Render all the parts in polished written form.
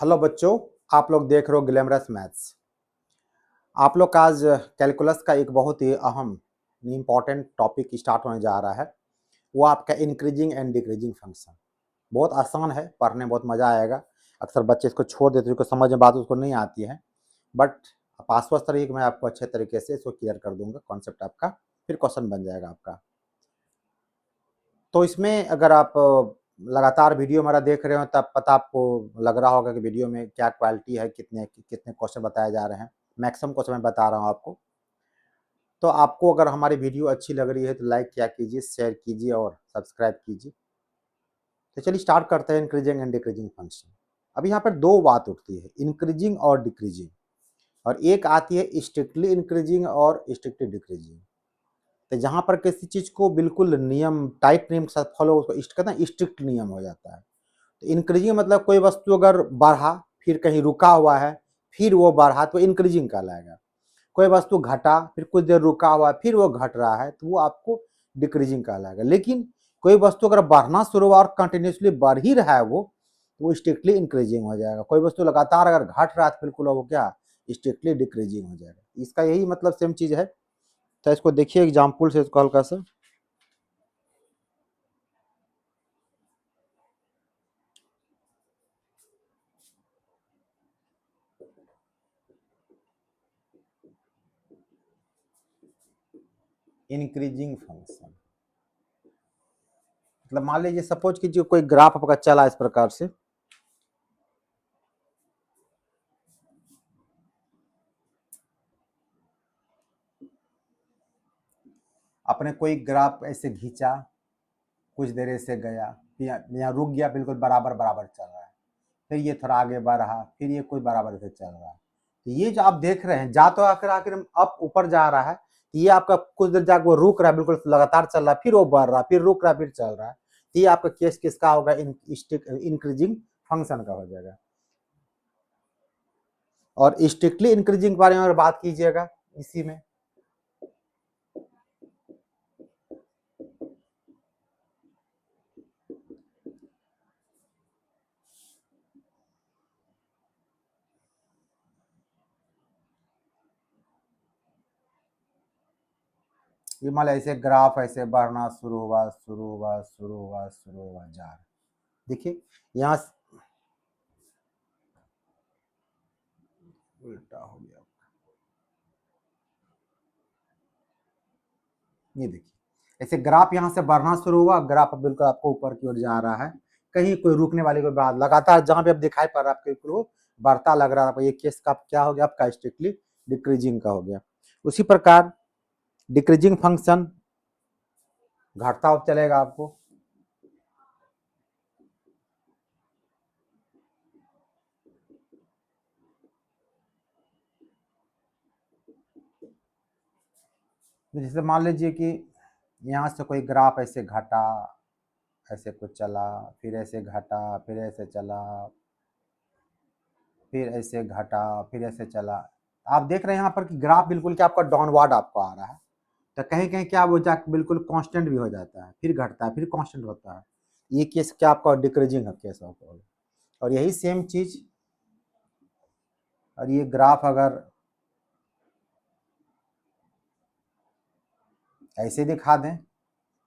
Hello बच्चों, आप लोग देख रहे हो ग्लैमरस मैथ्स। आप लोग का आज कैलकुलस का एक बहुत ही अहम इम्पॉर्टेंट टॉपिक स्टार्ट होने जा रहा है। वो आपका इंक्रीजिंग एंड डिक्रीजिंग फंक्शन। बहुत आसान है, पढ़ने में बहुत मज़ा आएगा। अक्सर बच्चे इसको छोड़ देते हैं, उसको समझ में बात उसको नहीं आती है, बट आश्वस्त रहिए कि मैं आपको अच्छे तरीके से इसको क्लियर कर दूंगा कॉन्सेप्ट आपका, फिर क्वेश्चन बन जाएगा आपका। तो इसमें अगर आप लगातार वीडियो हमारा देख रहे हो तब पता आपको लग रहा होगा कि वीडियो में क्या क्वालिटी है, कितने कितने क्वेश्चन बताए जा रहे हैं। मैक्सिमम क्वेश्चन मैं बता रहा हूँ आपको। तो आपको अगर हमारी वीडियो अच्छी लग रही है तो लाइक किया कीजिए, शेयर कीजिए और सब्सक्राइब कीजिए। तो चलिए स्टार्ट करते हैं इंक्रीजिंग एंड डिक्रीजिंग फंक्शन। अब यहाँ पर दो बात उठती है, इंक्रीजिंग और डिक्रीजिंग, और एक आती है स्ट्रिक्टली इंक्रीजिंग और स्ट्रिक्टली डिक्रीजिंग। तो जहाँ पर किसी चीज़ को बिल्कुल नियम टाइट नियम के साथ फॉलो, उसको कहते हैं स्ट्रिक्ट नियम हो जाता है। तो इंक्रीजिंग मतलब कोई वस्तु अगर बढ़ा फिर कहीं रुका हुआ है फिर वो बढ़ा तो इंक्रीजिंग कहलाएगा। कोई वस्तु घटा फिर कुछ देर रुका हुआ है फिर वो घट रहा है तो वो आपको डिक्रीजिंग कहलाएगा। लेकिन कोई वस्तु अगर बढ़ना शुरू हुआ और कंटिन्यूसली बढ़ ही रहा है वो, तो वो स्ट्रिक्टली इंक्रीजिंग हो जाएगा। कोई वस्तु लगातार अगर घट रहा है तो बिल्कुल वो क्या स्ट्रिक्टली डिक्रीजिंग हो जाएगा। इसका यही मतलब सेम चीज़ है। तो इसको देखिए एग्जाम्पल से इसको हल्का सा। इंक्रीजिंग फंक्शन मतलब मान लीजिए सपोज कीजिए कोई ग्राफ आपका चला इस प्रकार से, आपने कोई ग्राफ ऐसे खींचा, कुछ देर ऐसे गया, फिर यहाँ रुक गया, बिल्कुल बराबर बराबर चल रहा है, फिर ये थोड़ा आगे बढ़ रहा, फिर ये कोई बराबर से चल रहा है। तो ये जो आप देख रहे हैं जा तो आखिर आखिर अप ऊपर जा रहा है, तो ये आपका कुछ देर जाकर वो रुक रहा है, बिल्कुल लगातार चल रहा है, फिर वो बढ़ रहा है, फिर रुक रहा है, फिर चल रहा है। तो ये आपका केस किसका होगा? इंक्रीजिंग फंक्शन का हो जाएगा। और स्ट्रिक्टली इंक्रीजिंग के बारे में अगर बात कीजिएगा इसी में, ये मान लो ऐसे ग्राफ ऐसे बढ़ना शुरू हुआ शुरू हुआ शुरू हुआ शुरू हुआ जा रहा है। देखिए यहाँ उल्टा हो गया, ये देखिए ऐसे ग्राफ यहाँ से बढ़ना शुरू हुआ, ग्राफ बिल्कुल आपको ऊपर की ओर जा रहा है, कहीं कोई रुकने वाली कोई बात, लगातार जहां पे आप दिखाई पड़ रहा है आपके ऊपर वो बढ़ता लग रहा है। ये केस का क्या हो गया? आपका स्ट्रिक्टली डिक्रीजिंग का हो गया। उसी प्रकार डिक्रीजिंग फंक्शन घटता हुआ चलेगा आपको, जैसे मान लीजिए कि यहाँ से कोई ग्राफ ऐसे घटा, ऐसे कुछ चला, फिर ऐसे घटा, फिर ऐसे चला, फिर ऐसे घटा, फिर ऐसे चला। आप देख रहे हैं यहाँ पर कि ग्राफ बिल्कुल क्या आपका डाउनवर्ड आपको आ रहा है। तो कहीं कहीं क्या वो जाकर बिल्कुल कांस्टेंट भी हो जाता है, फिर घटता है, फिर कांस्टेंट होता है। ये केस क्या आपका डिक्रीजिंग है केस होगा। और यही सेम चीज, और ये ग्राफ अगर ऐसे दिखा दें,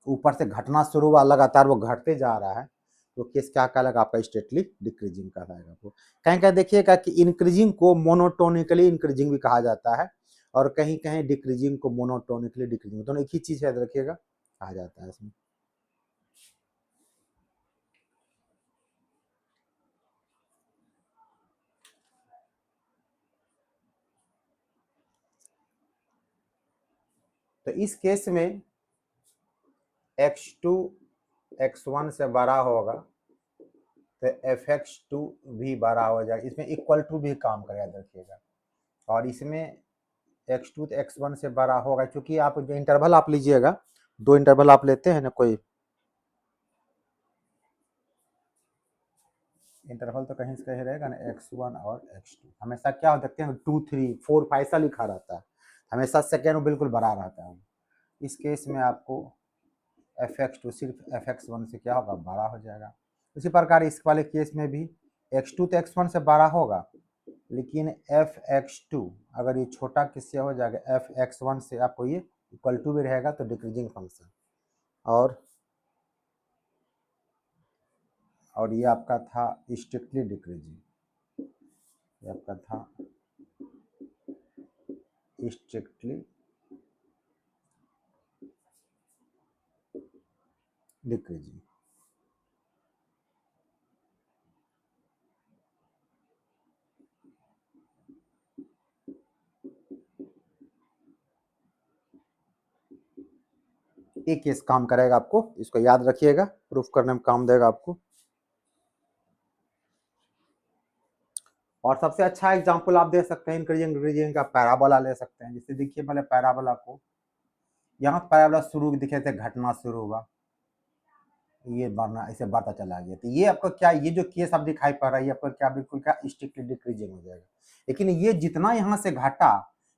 ऊपर से घटना शुरू हुआ, लगातार वो घटते जा रहा है, तो केस क्या कहलाएगा? आपका स्ट्रेटली डिक्रीजिंग कहलाएगा। आपको कहीं कहीं देखिएगा कि इंक्रीजिंग को मोनोटोनिकली इंक्रीजिंग भी कहा जाता है, और कहीं कहीं डिक्रीजिंग को मोनोटोनिकली डिक्रीजिंग, दोनों एक ही चीज याद रखिएगा, कहा जाता है इसमें। तो इस केस में x2 x1 से बड़ा होगा तो fx2 भी बड़ा हो जाएगा, इसमें इक्वल टू भी काम करेगा, याद रखिएगा। और इसमें x2 तो x1 से बड़ा होगा, क्योंकि आप जो इंटरवल आप लीजिएगा, दो इंटरवल आप लेते हैं ना, कोई इंटरवल तो कहीं से कहीं रहेगा ना, x1 और x2 हमेशा क्या हो सकते हैं 2 3 4 5 ऐसा लिखा रहता है, हमेशा सेकेंड में बिल्कुल बड़ा रहता है। इस केस में आपको fx2 सिर्फ fx1 से क्या होगा? बड़ा हो जाएगा। उसी प्रकार इस वाले केस में भी x2 तो x1 से बड़ा होगा, लेकिन f(x2) अगर ये छोटा किससे हो जाएगा, f(x1) से, आपको ये इक्वल टू भी रहेगा तो डिक्रीजिंग फंक्शन। और ये आपका था स्ट्रिक्टली डिक्रीजिंग, ये आपका था स्ट्रिक्टली डिक्रीजिंग। एक केस काम करेगा आपको, इसको याद रखिएगा, प्रूफ करने में काम देगा आपको। और सबसे अच्छा एग्जांपल आप दे सकते हैं इंक्रीजिंग डिक्रीजिंग का, पैराबोला ले सकते हैं। जैसे देखिए पहले पैराबोला को, यहाँ पैराबोला शुरू दिखे थे, घटना शुरू हुआ, ये बढ़ना, ऐसे बढ़ता चला गया, तो ये आपको क्या, ये जो केस आप दिखाई पड़ रहा है, आपको क्या बिल्कुल क्या स्ट्रिक्टली डिक्रीजिंग हो जाएगा। लेकिन ये जितना यहाँ से घटा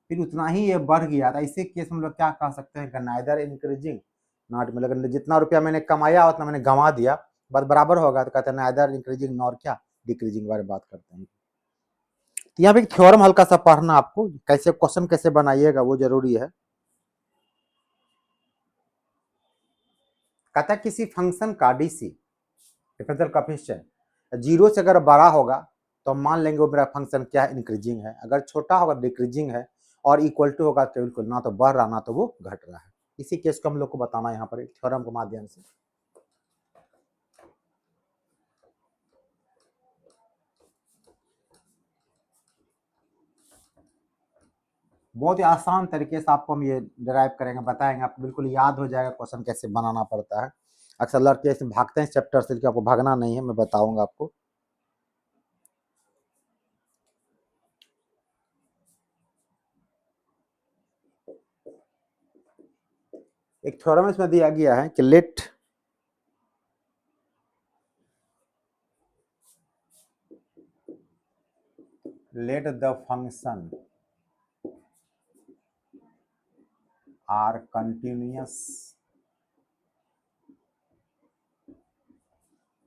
फिर उतना ही ये बढ़ गया था, इसी केस में लोग क्या कह सकते हैं, नाइदर इंक्रीजिंग नॉट, मतलब जितना रुपया मैंने कमाया उतना मैंने गंवा दिया, बस बराबर होगा, तो कहते हैं नाइदर इंक्रीजिंग नॉर क्या डिक्रीजिंग बारे में बात करते हैं। तो यहाँ पे एक थ्योरम हल्का सा पढ़ना आपको, कैसे क्वेश्चन कैसे बनाइएगा वो जरूरी है। कहता है किसी फंक्शन का डीसी डिफरेंशियल कोएफिशिएंट 0 से अगर बड़ा होगा तो मान लेंगे वो मेरा फंक्शन क्या है, इंक्रीजिंग है, अगर छोटा होगा डिक्रीजिंग है, और इक्वल टू होगा तो बिल्कुल ना तो बढ़ रहा ना तो वो घट रहा है। इसी केस को हम लोग को बताना है यहाँ पर थ्योरम के माध्यम से। बहुत ही आसान तरीके से आपको हम ये डिराइव करेंगे, बताएंगे, आपको बिल्कुल याद हो जाएगा क्वेश्चन कैसे बनाना पड़ता है। अक्सर लड़के ऐसे भागते हैं चैप्टर से, लेकिन आपको भागना नहीं है, मैं बताऊंगा आपको। एक थ्योरम इसमें दिया गया है कि let the function are continuous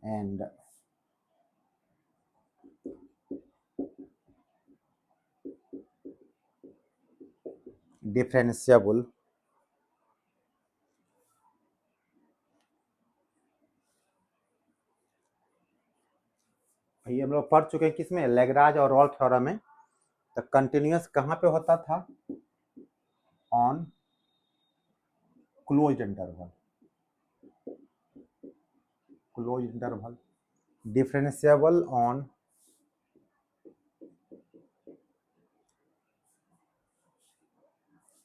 and differentiable ये हम लोग पढ़ चुके हैं किसमें, लैग्रांज और रॉल्फ थ्योरम में। तो कंटिन्यूअस कहाँ पे होता था, on closed interval, closed interval, differentiable on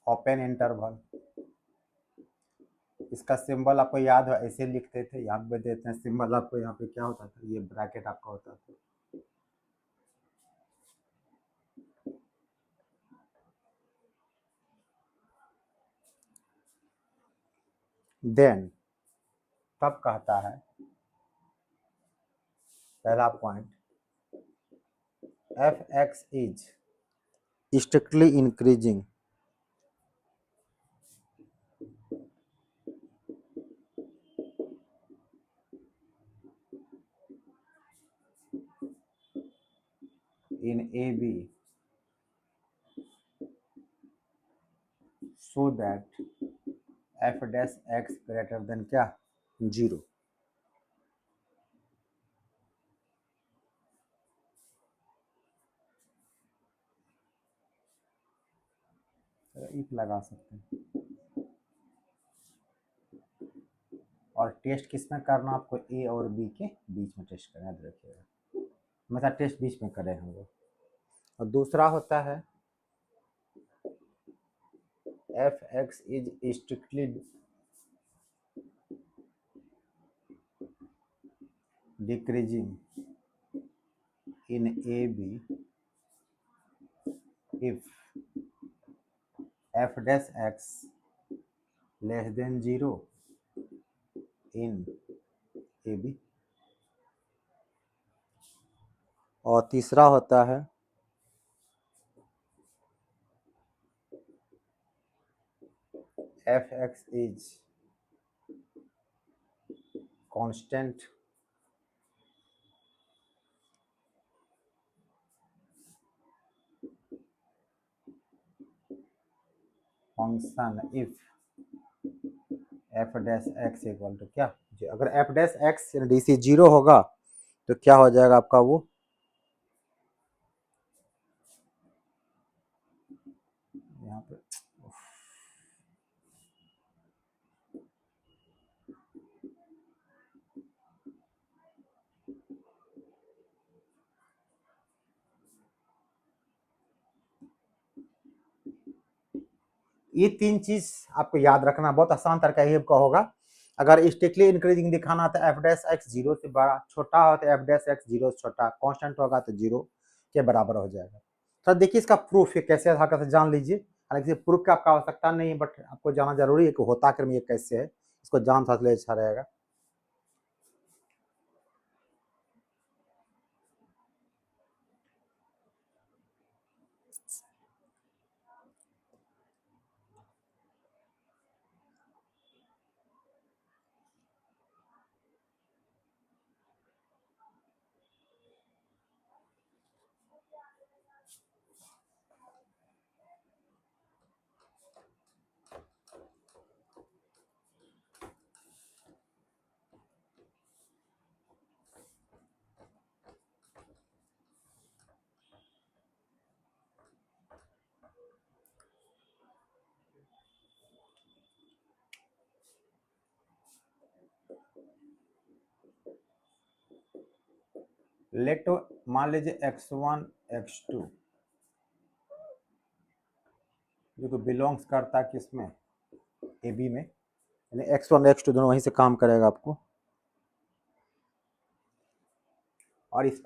open interval. इसका सिंबल आपको याद हो, ऐसे लिखते थे, यहाँ पे देते हैं सिंबल आपको, यहाँ पे क्या होता था, ये ब्रैकेट आपका होता था। देन तब कहता है पहला point, F x is strictly increasing in AB so that f dash x greater than क्या, 0। इफ लगा सकते हैं, और टेस्ट किस में करना, आपको ए और बी के बीच में टेस्ट करना, याद रखिएगा, मतलब टेस्ट बीच में करें हम लोग। और दूसरा होता है f x is strictly decreasing in a b if f dash x less than 0 in a b. और तीसरा होता है f x is constant function if f dash x equal to क्या, अगर f dash x D C zero होगा तो क्या हो जाएगा आपका वो, यहाँ पे ये तीन चीज आपको याद रखना, बहुत आसान तरीका ये आपका होगा। अगर स्ट्रिक्टली इंक्रीजिंग दिखाना तो एफ डैश एक्स जीरो से बड़ा छोटा हो तो एफ डैश एक्स जीरो से छोटा, कांस्टेंट होगा तो जीरो के बराबर हो जाएगा। तो देखिए इसका प्रूफ ये कैसे हल्का से जान लीजिए, हालांकि प्रूफ की आपका आवश्यकता नहीं है, बट आपको जाना जरूरी है कि होता क्रम ये कैसे है, इसको जान साथ ले अच्छा रहेगा। लेट मान लीजिए x1 x2 जो कि बिलोंग्स करता है किसमें, ए बी में, यानी x1 x2 दोनों वहीं से काम करेगा आपको, और इस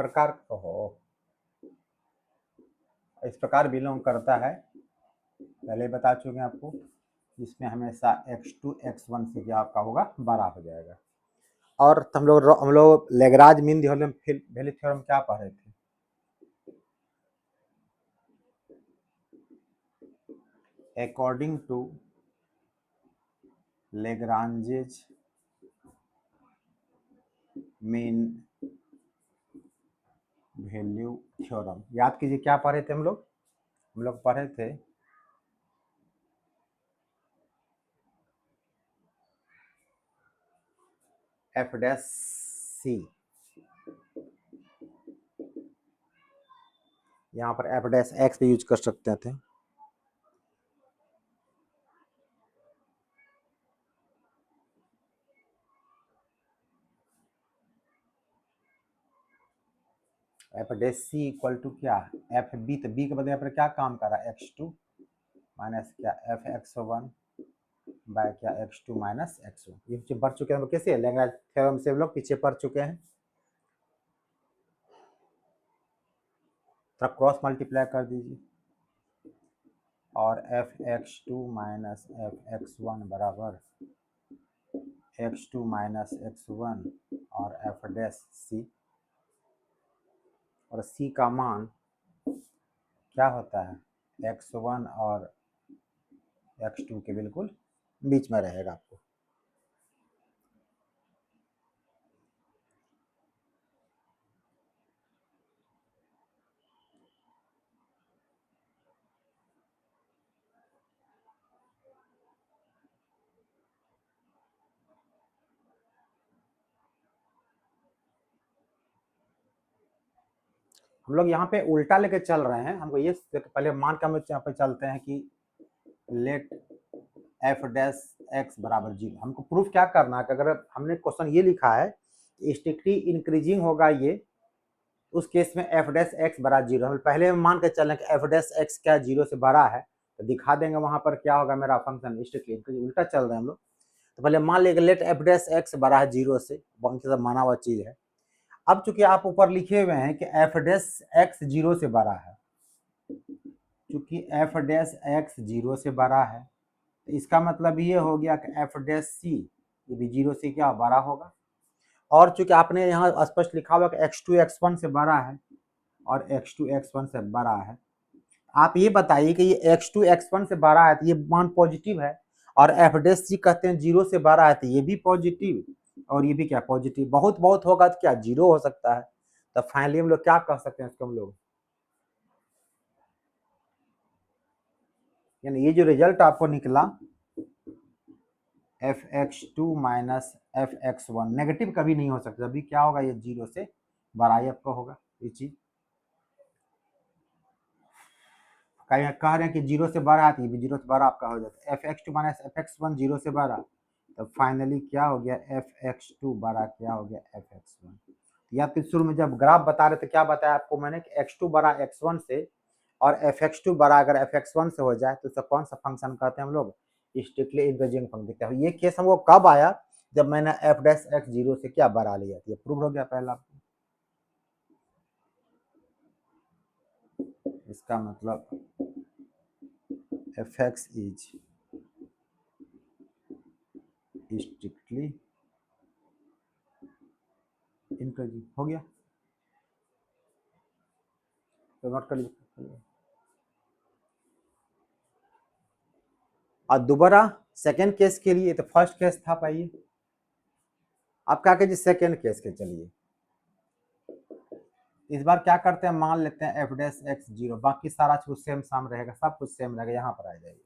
प्रकार बिलोंग करता है, पहले बता चुके हैं आपको, इसमें हमेशा x2 x1 से क्या आपका होगा, बड़ा हो जाएगा। और हम लोग लेग्राज मीन वैल्यू थ्योरम क्या पढ़ रहे थे, according to Lagrange's mean value theorem, याद कीजिए क्या पढ़े थे हम लोग पढ़े थे एफ डैश सी, यहाँ पर एफ डैश एक्स भी यूज कर सकते थे। F dash c equal to क्या, एफ बी, तो बी के बदले यहाँ पर क्या काम कर रहा है, x2 माइनस क्या एफ x1 बाय क्या x2 माइनस x1, ये पीछे पढ़ चुके हैं, कैसे लैग्रेंज थ्योरम से हम लोग पीछे पढ़ चुके हैं। थोड़ा क्रॉस मल्टीप्लाई कर दीजिए, और F x2 minus F x1 बराबर x2 माइनस x1 और एफ डैश सी, और सी का मान क्या होता है, x1 और x2 के बिल्कुल बीच में रहेगा आपको। हम लोग यहाँ पे उल्टा लेके चल रहे हैं, हमको ये पहले मान के हम यहाँ पे चलते हैं कि लेट एफ डैश एक्स बराबर जीरो, हमको प्रूफ क्या करना है कि अगर हमने क्वेश्चन ये लिखा है स्ट्रिक्टली इंक्रीजिंग होगा ये, उस केस में एफ डैश एक्स बराबर जीरो, हम पहले मान के चल रहे हैं कि एफ डैश एक्स क्या जीरो से बड़ा है, तो दिखा देंगे वहां पर क्या होगा मेरा फंक्शन स्ट्रिक्टली इंक्रीजिंग, उल्टा चल रहे हैं हम लोग। तो पहले मान लेंगे लेट एफ डैश एक्स बड़ा है जीरो से, बाकी सब माना हुआ चीज है। अब चूंकि आप ऊपर लिखे हुए हैं कि एफ डैश एक्स जीरो से बड़ा है, चूंकि एफ डैश एक्स जीरो से बड़ा है तो इसका मतलब ये हो गया कि एफ डैश सी ये भी जीरो से क्या बड़ा होगा, और चूंकि आपने यहाँ स्पष्ट लिखा हुआ कि x2 x1 से बड़ा है और x2 x1 से बड़ा है, आप ये बताइए कि ये x2 x1 से बड़ा है तो ये मान पॉजिटिव है, और एफ डैश सी कहते हैं जीरो से बड़ा है तो ये भी पॉजिटिव, और ये भी क्या पॉजिटिव, बहुत बहुत होगा तो क्या जीरो हो सकता है। तो फाइनली हम लोग क्या कह सकते हैं इसको, हम लोग यानी ये जो रिजल्ट आपको निकला fx2 माइनस fx1 नेगेटिव कभी नहीं हो सकता, अभी क्या होगा, ये 0 से बड़ा ही आपका होगा ये चीज। कह रहे हैं कि 0 से बड़ा है तो ये भी 0 से बड़ा आपका हो जाता है। fx2 माइनस fx1 0 से बड़ा, तो फाइनली क्या हो गया, fx2 बड़ा क्या हो गया fx1। या फिर शुरू में जब ग्राफ बता रहे थे क्या बताया आपको मैंने कि x2 बड़ा x1 से, और fx2 बड़ा अगर fx1 से हो जाए तो उसका कौन सा फंक्शन कहते हैं हम लोग, स्ट्रिक्टली इंक्रीजिंग फंक्शन देखते हैं। ये केस हमको कब आया, जब मैंने f डैश x 0 से क्या बड़ा लिया, ये प्रूव हो गया पहला। इसका मतलब fx इज स्ट्रिक्टली इंक्रीजिंग हो गया, तो नोट कर लीजिए। और दोबारा सेकेंड केस के लिए, तो फर्स्ट केस था पाइए, आप क्या कीजिए सेकेंड केस के चलिए। इस बार क्या करते हैं, मान लेते हैं एफ डैश एक्स 0, बाकी सारा कुछ सेम साम रहेगा, सब कुछ सेम रहेगा, यहाँ पर आ जाइए।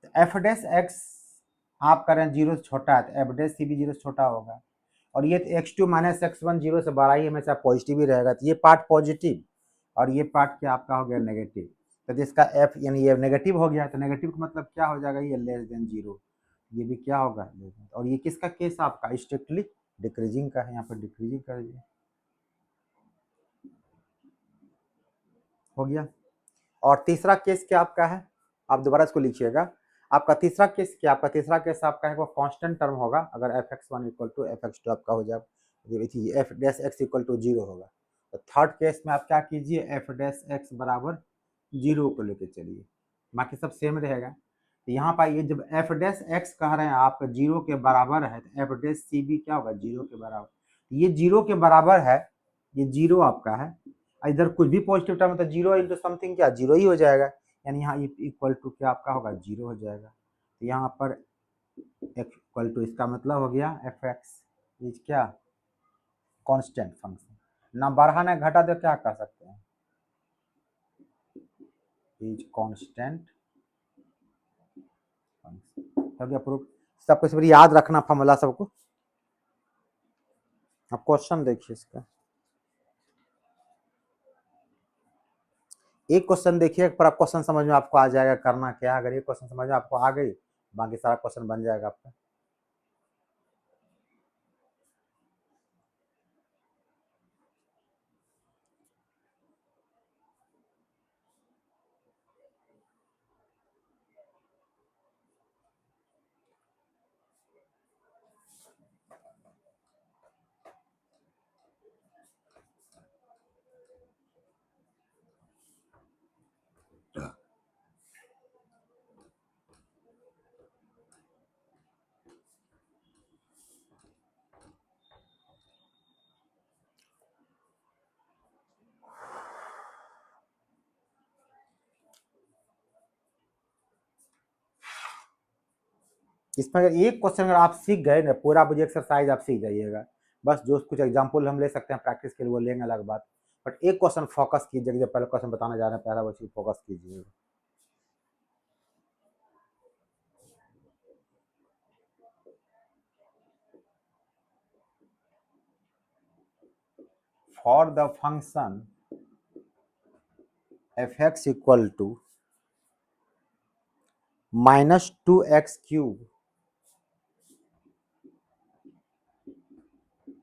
तो एफ डैश एक्स आप करें 0 से छोटा है तो एफ डैश सी भी 0 से छोटा होगा, और ये x2 माइनस x1 0 से बड़ा ही हमेशा पॉजिटिव ही रहेगा, तो ये पार्ट पॉजिटिव और ये पार्ट क्या आपका हो गया नेगेटिव। तो जिसका f यानी ये नेगेटिव हो गया, तो नेगेटिव का मतलब क्या हो जाएगा, ये लेस देन 0, ये भी क्या होगा, और ये किसका केस आपका स्ट्रिक्टली डिक्रीजिंग का है, यहाँ पर डिक्रीजिंग कर दिया, हो गया। और तीसरा केस क्या आपका है, आप दोबारा इसको लिखिएगा। आपका तीसरा केस क्या, आपका तीसरा केस आपका है वो कांस्टेंट टर्म होगा, अगर fx1 इक्वल टू fx2 आपका हो जाए, f dash x equal to 0 होगा। तो थर्ड केस में आप क्या कीजिए, एफ डैश एक्स बराबर 0 को लेके चलिए, बाकी सब सेम रहेगा। तो यहाँ पर ये जब एफ डैश एक्स कह रहे हैं आप 0 के बराबर है, तो एफ डैश सी भी क्या होगा 0 के बराबर, ये 0 के बराबर है, ये 0 आपका है, इधर कुछ भी पॉजिटिव टर्म है तो 0 इंटू समथिंग क्या 0 ही हो जाएगा, यानी यहाँ इक्वल टू क्या आपका होगा 0 हो जाएगा। तो यहाँ पर इक्वल टू इसका मतलब हो गया एफ एक्स इज क्या कांस्टेंट फंक्शन, ना बढ़ा ना घटा, तो क्या कर सकते हैं, इज कांस्टेंट फंक्शन, हो गया प्रूफ। सब कुछ याद रखना फॉर्मूला सबको। अब क्वेश्चन देखिए इसका, एक क्वेश्चन देखिए पर क्वेश्चन समझ में आपको आ जाएगा करना क्या, अगर ये क्वेश्चन समझ में आपको आ गई बाकी सारा क्वेश्चन बन जाएगा आपका। इसमें अगर एक क्वेश्चन अगर आप सीख गए ना, पूरा मुझे एक्सरसाइज आप सीख जाइएगा, बस जो कुछ एग्जांपल हम ले सकते हैं प्रैक्टिस के लिए वो लेंगे अलग बात, बट एक क्वेश्चन फोकस कीजिए, जब पहले क्वेश्चन बताने जा रहे हैं पहला वो चीज फोकस कीजिए। For the function f x equal to -2x³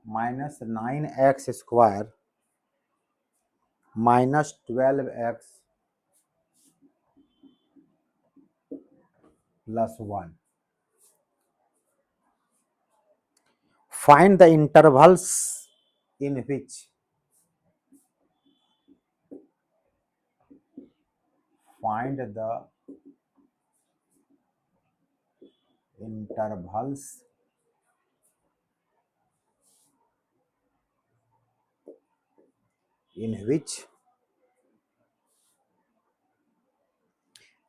-9x² -12x + 1, find the intervals in which find the intervals in which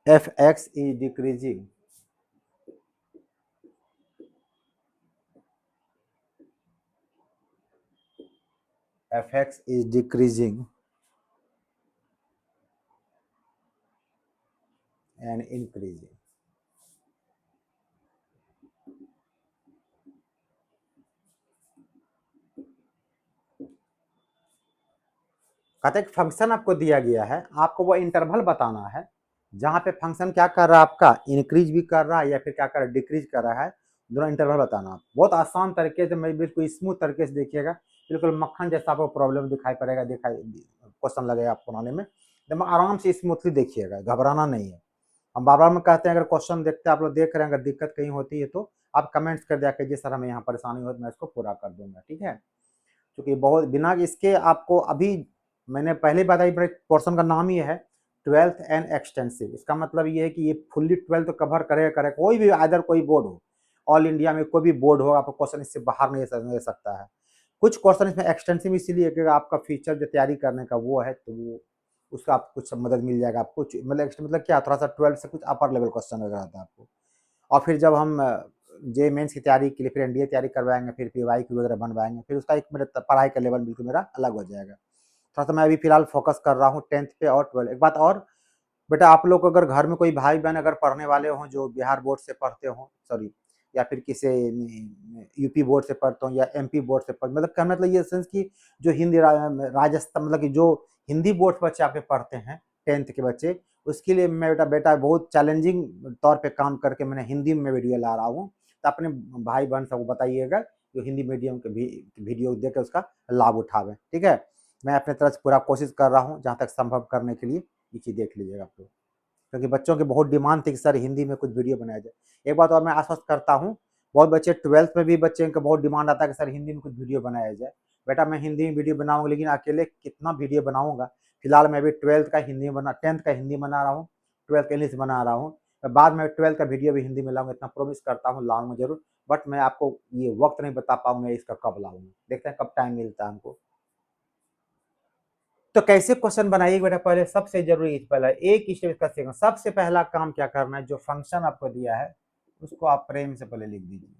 fx is decreasing, fx is decreasing and increasing. कहते हैं फंक्शन आपको दिया गया है, आपको वो इंटरवल बताना है जहाँ पे फंक्शन क्या कर रहा है, आपका इंक्रीज भी कर रहा है या फिर क्या कर रहा है, डिक्रीज कर रहा है, दोनों इंटरवल बताना है। बहुत आसान तरीके से, मैं बिल्कुल स्मूथ तरीके से देखिएगा, बिल्कुल मक्खन जैसा आपको प्रॉब्लम दिखाई पड़ेगा, क्वेश्चन लगेगा आपको बनाने में, एकदम आराम से स्मूथली देखिएगा, घबराना नहीं है। हम बार बार में कहते हैं अगर क्वेश्चन देखते हैं आप लोग देख रहे हैं, अगर दिक्कत कहीं होती है तो आप कमेंट्स कर दिया कीजिए, सर हमें यहाँ परेशानी हो तो मैं इसको पूरा कर दूंगा, ठीक है। क्योंकि बहुत बिना इसके आपको अभी मैंने पहले बताई, पोर्शन का नाम ये है 12th एंड एक्सटेंसिव। इसका मतलब ये है कि ये फुल्ली 12th कवर करेगा, कोई भी अदर कोई बोर्ड हो, ऑल इंडिया में कोई भी बोर्ड हो, आपको क्वेश्चन इससे बाहर नहीं ले सकता है। कुछ क्वेश्चन इसमें एक्सटेंसिव इसलिए कि आपका फ्यूचर जो तैयारी करने का वो है, तो वो उसका आपको कुछ मदद मिल जाएगा आपको, मतलब क्या, थोड़ा सा 12 से कुछ अपर लेवल क्वेश्चन वगैरह आता है आपको। और फिर जब हम जे मेंस की तैयारी के लिए फिर एनडीए तैयारी करवाएंगे, फिर पीवाई की वगैरह बनवाएंगे, फिर उसका एक मेरे पढ़ाई का लेवल बिल्कुल मेरा अलग हो जाएगा। थोड़ा सा मैं अभी फिलहाल फोकस कर रहा हूँ 10th पे और 12। एक बात और बेटा, आप लोग अगर घर में कोई भाई बहन अगर पढ़ने वाले हों जो बिहार बोर्ड से पढ़ते हों, सॉरी, या फिर किसी यूपी बोर्ड से पढ़ते हों या एमपी बोर्ड से पढ़ते, मतलब कहने मतलब ये सेंस कि जो हिंदी राजस्थान, मतलब कि जो हिंदी बोर्ड बच्चे आपके पढ़ते हैं 10th के बच्चे, उसके लिए मैं बेटा बहुत चैलेंजिंग तौर पे काम करके मैंने हिंदी में वीडियो ला रहा हूँ। तो अपने भाई बहन सबको बताइएगा जो हिंदी मीडियम के भी वीडियो देकर उसका लाभ उठावें, ठीक है। मैं अपने तरफ से पूरा कोशिश कर रहा हूँ जहाँ तक संभव करने के लिए, ये चीज़ देख लीजिएगा आप लोग, क्योंकि बच्चों की बहुत डिमांड थी कि सर हिंदी में कुछ वीडियो बनाया जाए। एक बात और मैं आश्वस्त करता हूँ, बहुत बच्चे 12th में भी बच्चे का बहुत डिमांड आता है कि सर हिंदी में कुछ वीडियो बनाया जाए। बेटा मैं हिंदी में वीडियो बनाऊंगा, लेकिन अकेले कितना वीडियो बनाऊंगा। फिलहाल मैं अभी 12th का हिंदी बना 10th का हिंदी बना रहा हूँ, 12th का इंग्लिश बना रहा हूँ, बाद में 12th का वीडियो भी हिंदी में लाऊंगा, इतना प्रोमिस करता हूँ, लाऊंगा जरूर। बट मैं आपको ये वक्त नहीं बता पाऊंगा इसका कब लाऊंगा, देखते हैं कब टाइम मिलता है हमको। तो कैसे क्वेश्चन बनाइए बेटा, पहले सबसे जरूरी पहला एक स्टेप इसका सीखना। सबसे पहला काम क्या करना है, जो फंक्शन आपको दिया है उसको आप प्रेम से पहले लिख दीजिए।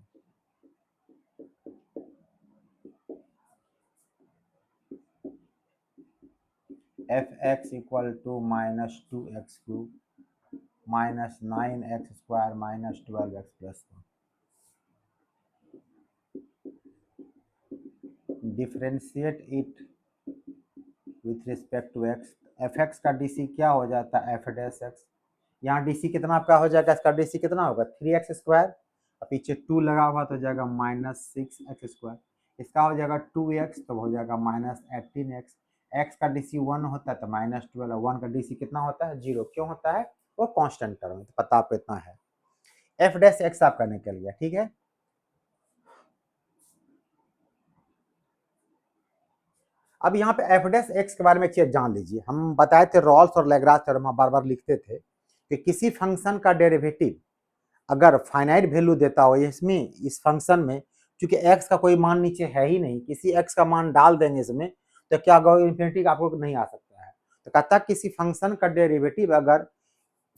F x equal to minus 2x cube minus 9x square minus 12x plus 1, differentiate it with respect to x. F x का डी सी क्या हो जाता है, एफ डैश एक्स। यहाँ डी सी कितना आपका हो जाएगा, इसका डी सी कितना होगा 3x स्क्वायर, और पीछे 2 लगा हुआ तो हो जाएगा माइनस 6x स्क्वायर। इसका हो जाएगा 2x तो हो जाएगा माइनस 18x। एक्स का डी सी 1 होता है तो माइनस 12, 1 का डी सी कितना होता है 0, क्यों होता है, वो कांस्टेंट टर्म है, तो पता आपको इतना है। एफ डैश एक्स आपका निकल गया, ठीक है। अब यहाँ पे एफ डैश एक्स के बारे में एक चीज जान लीजिए, हम बताए थे रॉल्स और लैग्रांज थ्योरम बार बार लिखते थे कि किसी फंक्शन का डेरिवेटिव अगर फाइनाइट वैल्यू देता हो, इसमें इस फंक्शन में क्योंकि x का कोई मान नीचे है ही नहीं, किसी x का मान डाल देंगे इसमें तो क्या होगा, इन्फिनिटी आपको नहीं आ सकता है। तो कहता किसी फंक्शन का डेरिवेटिव अगर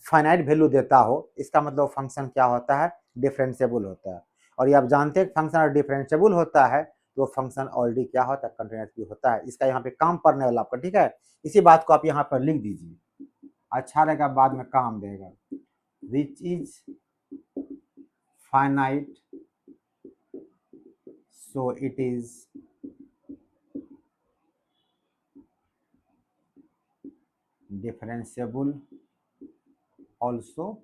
फाइनाइट वैल्यू देता हो, इसका मतलब फंक्शन क्या होता है, डिफरेंशिएबल होता है। और ये आप जानते हैं फंक्शन अगर डिफरेंशिएबल होता है तो फंक्शन ऑलरेडी क्या होता है, कंटीन्यूअस भी होता है। इसका यहाँ पे काम पड़ने वाला आपका, ठीक है। इसी बात को आप यहाँ पर लिख दीजिए, अच्छा रहेगा, बाद में काम देगा। Which is finite so it is differentiable also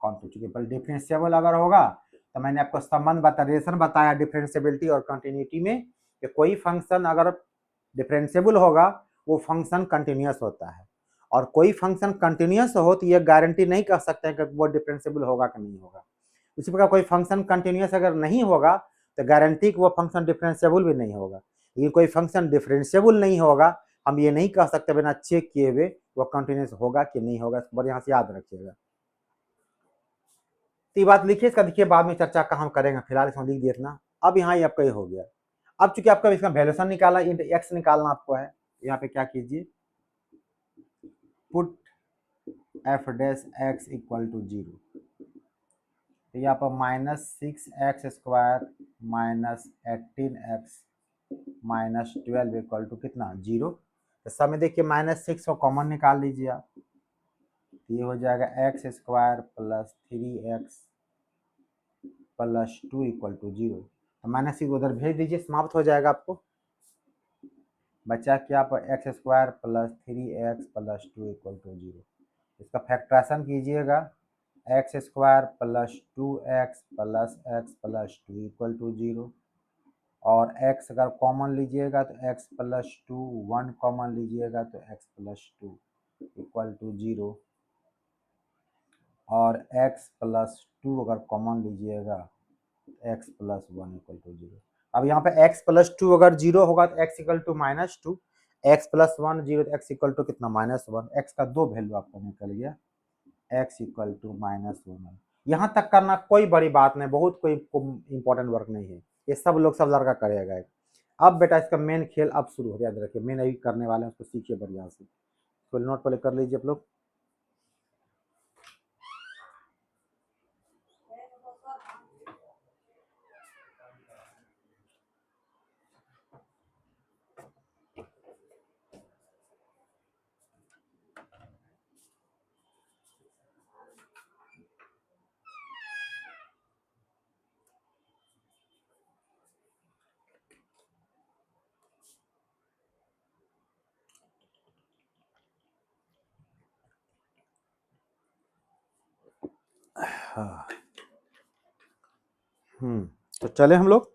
continuity. Differentiable अगर होगा तो मैंने आपको संबंध रिलेशन बताया डिफरेंशिएबिलिटी और कंटिन्यूटी में कि कोई फंक्शन अगर डिफरेंशिएबल होगा वो फंक्शन कंटिन्यूअस होता है, और कोई फंक्शन कंटिन्यूअस हो तो ये गारंटी नहीं कर सकते हैं कि वो डिफरेंशिएबल होगा कि नहीं होगा। इसी प्रकार कोई फंक्शन कंटिन्यूअस अगर नहीं होगा तो गारंटी कि वो फंक्शन डिफरेंशिएबल भी नहीं होगा। लेकिन कोई फंक्शन डिफरेंशिएबल नहीं होगा, हम ये नहीं कह सकते बिना चेक किए हुए वो कंटिन्यूअस होगा कि नहीं होगा, बढ़िया से याद रखिएगा। तो ये बात लिखिए, इसका देखिए बाद में चर्चा का हम करेंगे, फिलहाल इसमें लिख दिया इतना। अब यहाँ ये आपका ये हो गया। अब चूंकि आपका इसका वैल्यूएशन निकाला, एक्स निकालना आपको है, यहाँ पे क्या कीजिए, put f dash x equal to 0, तो यहाँ पर minus 6x square minus 18x minus 12 equal to कितना 0। तो सब में देखिए माइनस 6 को कॉमन निकाल लीजिए आप, तो ये हो जाएगा x square plus 3x plus 2 equal to 0। तो माइनस सिक्स उधर भेज दीजिए, समाप्त हो जाएगा आपको। बचा क्या पर x square plus 3x plus 2 equal to 0। इसका फैक्ट्रेशन कीजिएगा, x square plus 2x plus 2 equal to 0। और x अगर कॉमन लीजिएगा तो x प्लस 2, 1 कॉमन लीजिएगा तो x प्लस 2 इक्वल टू 0। और x प्लस 2 अगर कॉमन लीजिएगा तो x प्लस 1 इक्वल टू 0। अब यहाँ पे x प्लस 2 अगर 0 होगा तो x equal to -2, x plus 1 0 तो x इक्वल टू कितना -1। x का दो वैल्यू आपको निकल गया, x इक्वल टू -1। यहाँ तक करना कोई बड़ी बात नहीं, बहुत कोई इंपॉर्टेंट वर्क नहीं है, ये सब लड़का करेगा। अब बेटा इसका मेन खेल अब शुरू हो, याद रखिए मेन अभी करने वाले हैं, उसको सीखिए बढ़िया से। तो नोट पहले कर लीजिए आप लोग। तो चले हम लोग,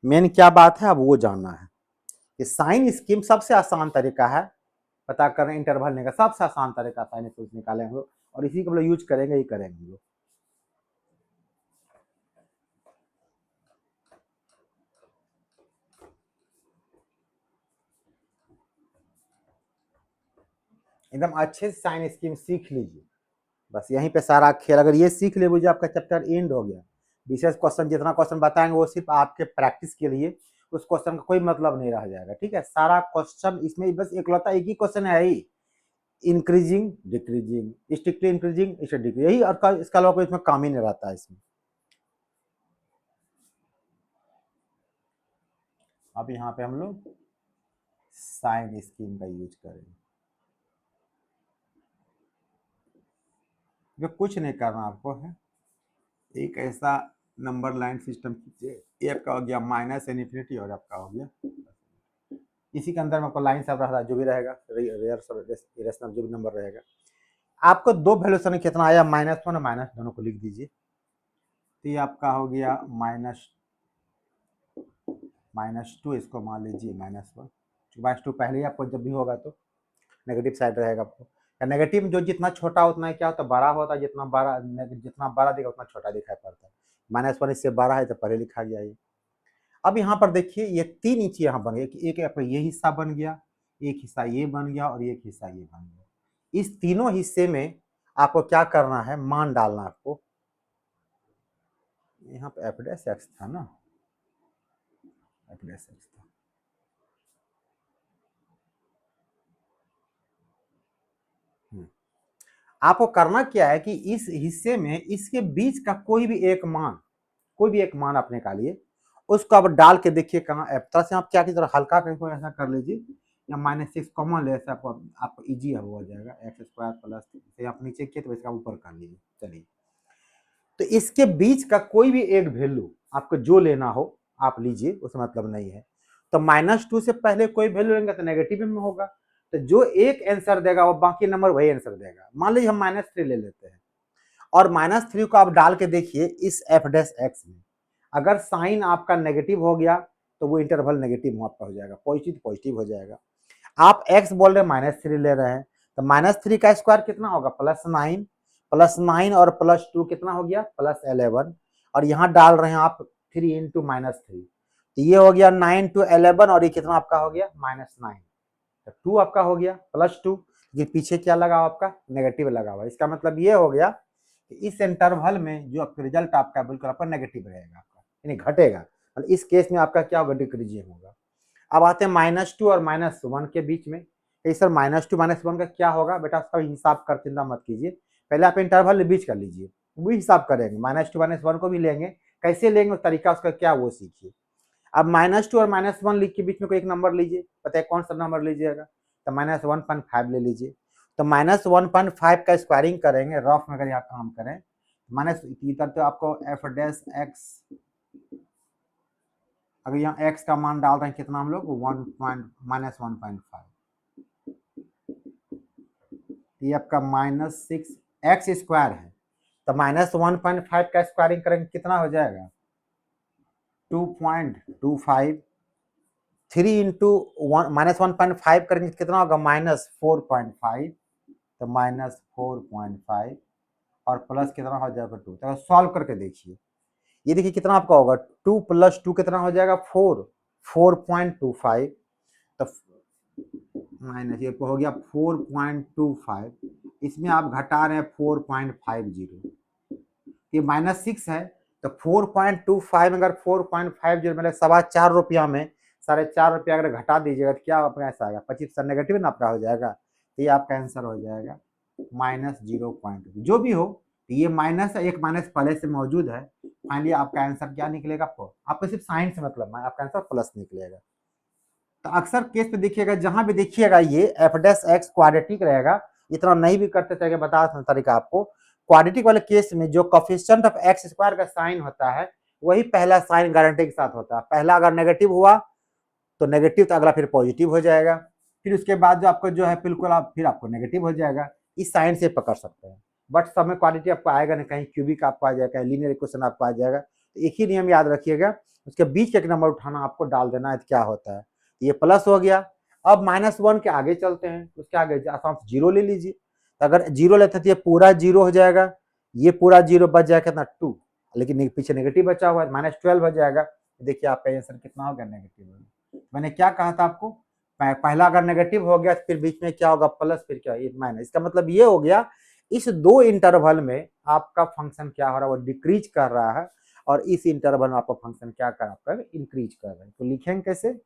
मेन क्या बात है अब वो जानना है कि साइन स्कीम सबसे आसान तरीका है पता करना, इंटरवल लेने का सबसे आसान तरीका साइन स्कीम निकालेंगे हम लोग, और इसी को हम लोग यूज करेंगे ही करेंगे हम लोग। एकदम अच्छे से साइन स्कीम सीख लीजिए, बस यहीं पे सारा खेल। अगर ये सीख ले मुझे आपका चैप्टर एंड हो गया। विशेष क्वेश्चन जितना क्वेश्चन बताएंगे वो सिर्फ आपके प्रैक्टिस के लिए, उस क्वेश्चन का कोई मतलब नहीं रह जाएगा, ठीक है। सारा क्वेश्चन इसमें बस एकलौता एक ही क्वेश्चन है ही, increasing decreasing, strictly increasing strictly decreasing, यही और इसका अलावा कोई इसमें काम ही नहीं रहता है इसमें। अब यहाँ पे हम लोग साइन स्कीम का यूज करेंगे। जो कुछ नहीं करना आपको है, एक ऐसा नंबर लाइन सिस्टम कीजिए, ये आपका हो गया माइनस इन्फिनिटी और आपका हो गया, इसी के अंदर में आपको लाइन सब रहा जो भी रहेगा, रियल सब इरेशनल जो भी नंबर रहेगा। आपको दो वैल्यूशन कितना आया, -1 और माइनस, दोनों को लिख दीजिए। तो ये आपका हो गया -2, इसको मान लीजिए -1, -2 पहले ही आपको जब भी होगा तो नेगेटिव साइड रहेगा आपको। नेगेटिव जो जितना छोटा उतना ही क्या होता है बड़ा होता है, जितना बड़ा दिखा उतना छोटा दिखाई पड़ता है। -1 इससे बड़ा है तो पहले लिखा गया ये। अब यहाँ पर देखिए ये 3 इंच यहाँ बन गया, एक ये हिस्सा बन गया, एक हिस्सा ये बन गया और एक हिस्सा ये बन गया। इस तीनों हिस्से में आपको क्या करना है, मान डालना आपको। यहाँ पे f' था ना, f' था। आपको करना क्या है कि इस हिस्से में इसके बीच का कोई भी एक मान आप निकालिए, उसको आप डाल के देखिए कहाँ एफ तरह से आप क्या की तरह हल्का करके ऐसा कर लीजिए, या -6 कॉमन ले, ऐसा आपको ईजी हो जाएगा। एक्स स्क्वायर प्लस आप नीचे किए तो इसका ऊपर कर लीजिए। चलिए, तो इसके बीच का कोई भी एक वैल्यू आपको जो लेना हो आप लीजिए, उसमें मतलब नहीं है। तो -2 से पहले कोई वैल्यू लेंगे तो नेगेटिव में होगा, तो जो एक आंसर देगा वो बाकी नंबर वही आंसर देगा। मान लीजिए हम -3 ले लेते हैं, और -3 को आप डाल के देखिए इस f' में, अगर साइन आपका नेगेटिव हो गया तो वो इंटरवल नेगेटिव आपका हो जाएगा, पॉजिटिव हो जाएगा। आप x बोल रहे हैं, -3 ले रहे हैं, तो -3 का स्क्वायर कितना होगा, +9 और +2 कितना हो गया, +11, और यहाँ डाल रहे हैं आप 3 इंटू -3, तो ये हो गया 9 to 11, और ये कितना आपका हो गया -9, तो 2 आपका हो गया +2, ये पीछे क्या लगा आपका नेगेटिव लगा हुआ। इसका मतलब ये हो गया कि इस इंटरवल में जो आपका रिजल्ट आपका बिल्कुल आपका नेगेटिव रहेगा, आपका यानी घटेगा, और इस केस में आपका क्या होगा, डिक्रीजिंग होगा। अब आते हैं -2 और -1 के बीच में। सर -2 -1 का क्या होगा बेटा, उसका हिसाब कर चिंता मत कीजिए, पहले आप इंटरवल बीच कर लीजिए, वो हिसाब करेंगे, -2 -1 को भी लेंगे, कैसे लेंगे तरीका उसका क्या वो सीखिए। अब -2 और -1 लिख के बीच में कोई एक नंबर लीजिए, पता है कौन सा नंबर लीजिएगा, तो -1.5 ले लीजिए। तो -1.5 का स्क्वायरिंग करेंगे रफ में, अगर यहाँ काम करें माइनस इधर तो आपको एफ डैश एक्स, अगर यहाँ एक्स का मान डाल रहे हैं कितना हम लोग -1.5, ये आपका -6 एक्स स्क्वायर है। तो -1.5 का स्क्वायरिंग करेंगे कितना हो जाएगा 2.25, 3 इंटू -1.5 करेंगे कितना होगा -4.5, तो -4.5 और प्लस कितना हो जाएगा 2। तो सॉल्व करके देखिए, ये देखिए कितना आपका होगा 2 + 2 कितना हो जाएगा 4, 4.25, तो माइनस ये हो गया 4.25, इसमें आप घटा रहे हैं 4.50, ये -6 है, तो 4.25 अगर 4.50 मतलब 4.25 में 4.5 रुपया अगर घटा दीजिएगा तो क्या आपका ऐसा आएगा 25% नेगेटिव ना आपका हो जाएगा, तो ये आपका आंसर हो जाएगा -0.2। जो भी हो ये माइनस एक माइनस पहले से मौजूद है, फाइनली आपका आंसर क्या निकलेगा 4, आपको सिर्फ साइन से मतलब है, आपका आंसर प्लस निकलेगा। तो अक्सर केस पे देखिएगा जहां भी देखिएगा ये एफ डैश एक्स क्वाड्रेटिक रहेगा, इतना नहीं भी करते थे बता तरीका आपको, क्वाड्रेटिक वाले केस में जो कोफिशिएंट ऑफ एक्स स्क्वायर का साइन होता है वही पहला साइन गारंटी के साथ होता है। पहला अगर नेगेटिव हुआ तो नेगेटिव, तो अगला फिर पॉजिटिव हो जाएगा, फिर उसके बाद जो आपको जो है बिल्कुल आप फिर आपको नेगेटिव हो जाएगा। इस साइन से पकड़ सकते हैं, बट सब में क्वाड्रेटिक आपको आएगा नहीं, कहीं क्यूबिक आपको आ जाएगा, कहीं लीनियर इक्वेशन आपको आ जाएगा। तो एक ही नियम याद रखिएगा, उसके बीच एक नंबर उठाना आपको डाल देना है, तो क्या होता है ये प्लस हो गया। अब -1 के आगे चलते हैं, उसके आगे आसान से 0 ले लीजिए, तो अगर 0 लेते हैं तो ये पूरा 0 हो जाएगा, ये पूरा 0 बच जाएगा कितना 2, लेकिन पीछे नेगेटिव बचा हुआ है -12 हो जाएगा। देखिए आपका आंसर कितना हो गया नेगेटिव। मैंने क्या कहा था आपको, पहला अगर नेगेटिव हो गया तो फिर बीच में क्या होगा प्लस, फिर क्या माइनस। इसका मतलब ये हो गया इस दो इंटरवल में आपका फंक्शन क्या हो रहा है वो डिक्रीज कर रहा है, और इस इंटरवल में आपका फंक्शन क्या कर रहा है इंक्रीज कर रहा है। तो लिखेंगे कैसे,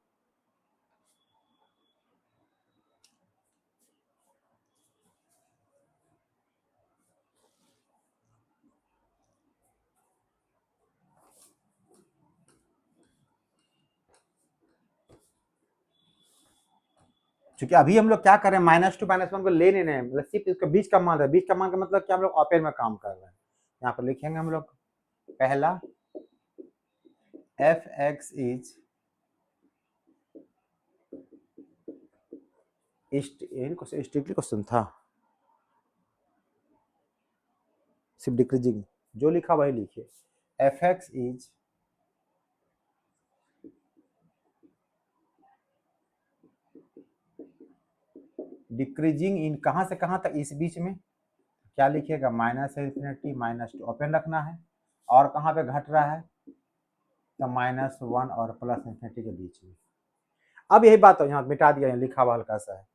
क्योंकि अभी हम लोग क्या कर रहे हैं -2 -1 को ले नहीं रहे हैं, मतलब सिर्फ इसके बीच का मान है, बीच का मान का मतलब क्या हम लोग ओपन में काम कर रहे हैं। यहाँ पर लिखेंगे हम लोग पहला F x is strictly question था, सिर्फ डिक्रीजिंग, जो लिखा वही लिखिए, f x is decreasing in कहाँ से कहाँ तक, इस बीच में क्या लिखिएगा -∞ -2 ओपन रखना है, और कहाँ पे घट रहा है तो -1 और +∞ के बीच में। अब यही बात हो, यहाँ मिटा दिया, यहाँ लिखा हुआ हल्का सा है।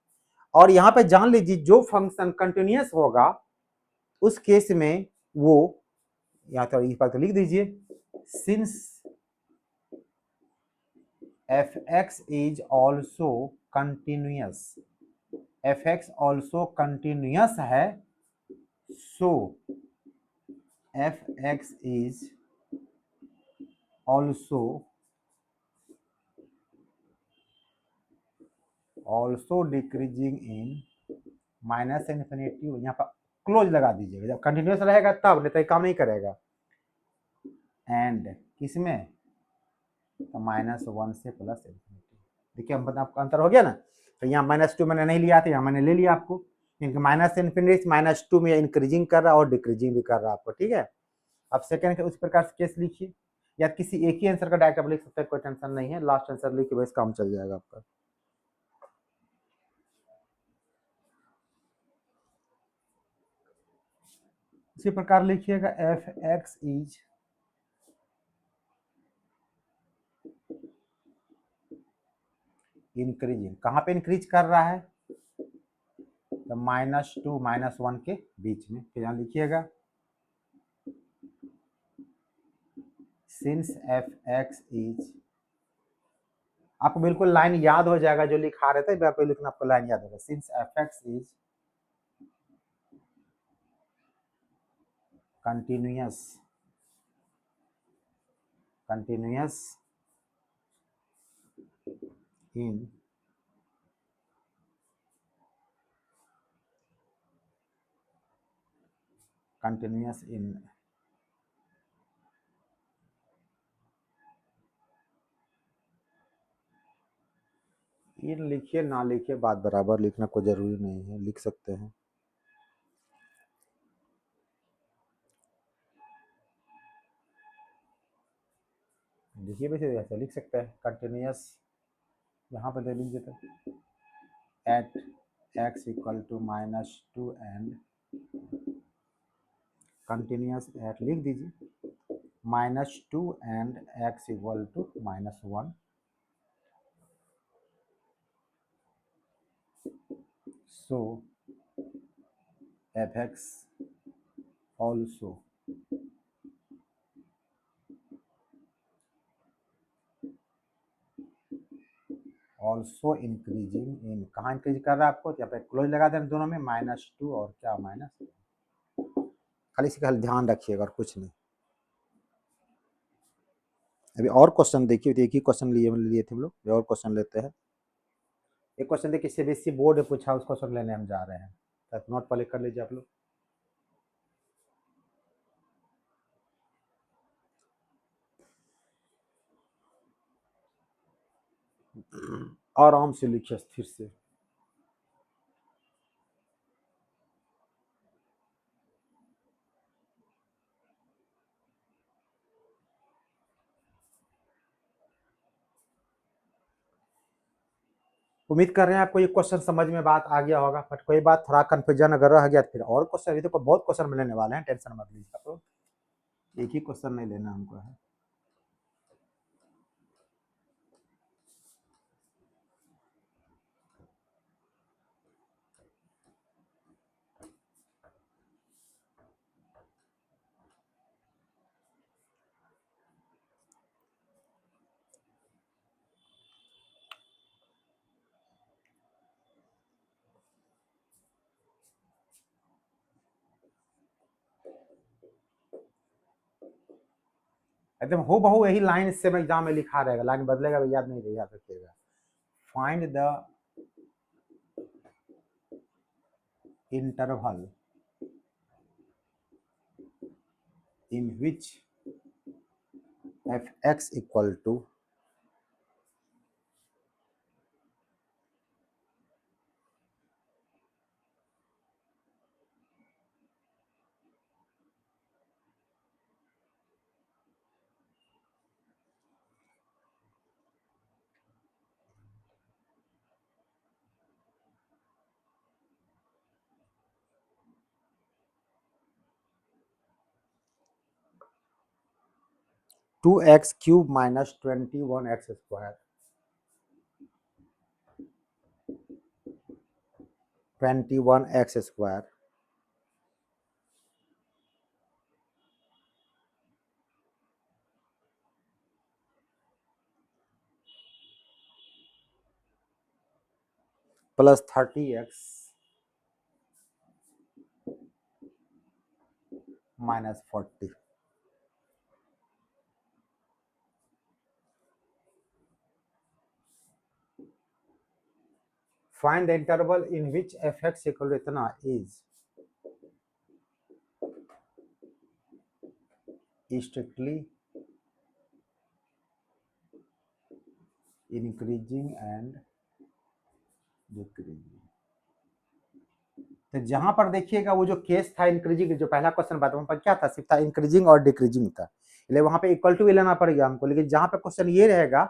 और यहाँ पे जान लीजिए जो फंक्शन कंटिन्यूअस होगा उस केस में वो, यहाँ तो इस बात को लिख दीजिए, since F x is also continuous, F x also continuous है, so F x is also decreasing in -∞, यहाँ पर क्लोज लगा दीजिएगा, जब कंटिन्यूअस रहेगा तब, नहीं तो काम नहीं करेगा। एंड किसमें तो -1 से +∞। देखिए हम आपका अंतर हो गया ना, तो यहाँ -2 मैंने नहीं लिया था, यहाँ मैंने ले लिया आपको, क्योंकि -∞ -2 में इंक्रीजिंग कर रहा है और डिक्रीजिंग भी कर रहा है आपको, ठीक है। अब सेकंड के उस प्रकार से केस लिखिए, या किसी एक ही आंसर का डायरेक्ट आप लिख सकते हैं, कोई टेंशन नहीं है, लास्ट आंसर लिख के बस काम चल जाएगा आपका। इसी प्रकार लिखिएगा एफ एक्स इज इंक्रीजिंग, कहाँ पे इंक्रीज कर रहा है तो -2 -1 के बीच में, फिर यहाँ लिखिएगा सिंस एफ एक्स इज, आपको बिल्कुल लाइन याद हो जाएगा जो लिखा रहे थे, आपको लिखना, आपको लाइन याद होगा, since F x is continuous in continuous in लिखिए ना लिखिए, बात बराबर, लिखना कोई ज़रूरी नहीं है, लिख सकते हैं। लिखिए, वैसे ऐसे लिख सकते हैं कंटिन्यूस, यहाँ पर दे लीजिए तो at x equal to -2 and continuous at लिख दीजिए -2 and x equal to -1। So F x also increasing in, कहाँ इंक्रीज कर रहा है आपको, यहाँ पे क्लोज लगा देना दोनों में, -2 और क्या माइनस, खाली इसी का ध्यान रखिएगा और कुछ नहीं। अभी और क्वेश्चन देखिए, एक ही क्वेश्चन लिए थे हम लोग, और क्वेश्चन लेते हैं। एक क्वेश्चन देखिए सीबीएसई बोर्ड ने पूछा, उस क्वेश्चन लेने हम जा रहे हैं, तो नोट पहले कर लीजिए आप लोग। आराम से लिखिए, स्थिर से। उम्मीद कर रहे हैं आपको ये क्वेश्चन समझ में बात आ गया होगा, बट कोई बात थोड़ा कंफ्यूजन अगर रह गया तो फिर और क्वेश्चन, अभी तो बहुत क्वेश्चन मिलने वाले हैं, टेंशन मत लीजिए आप लोग, एक ही क्वेश्चन नहीं लेना हमको है। एकदम हो बहु यही लाइन इससे एग्जाम में लिखा रहेगा, लाइन बदलेगा याद नहीं रहेगा, याद रखिएगा। Find the interval in which F x equal to (2x³ - 21x²) 21x² plus 30x minus 40। Find the interval in which F x equal इतना is strictly increasing and decreasing. तो जहां पर देखिएगा वो जो केस था इंक्रीजिंग, जो पहला क्वेश्चन बात वहां पर क्या था, सिर्फ था इंक्रीजिंग और डिक्रीजिंग था, इसलिए वहां पे इक्वल टू भी लेना पड़ेगा हमको। लेकिन जहां पे क्वेश्चन ये रहेगा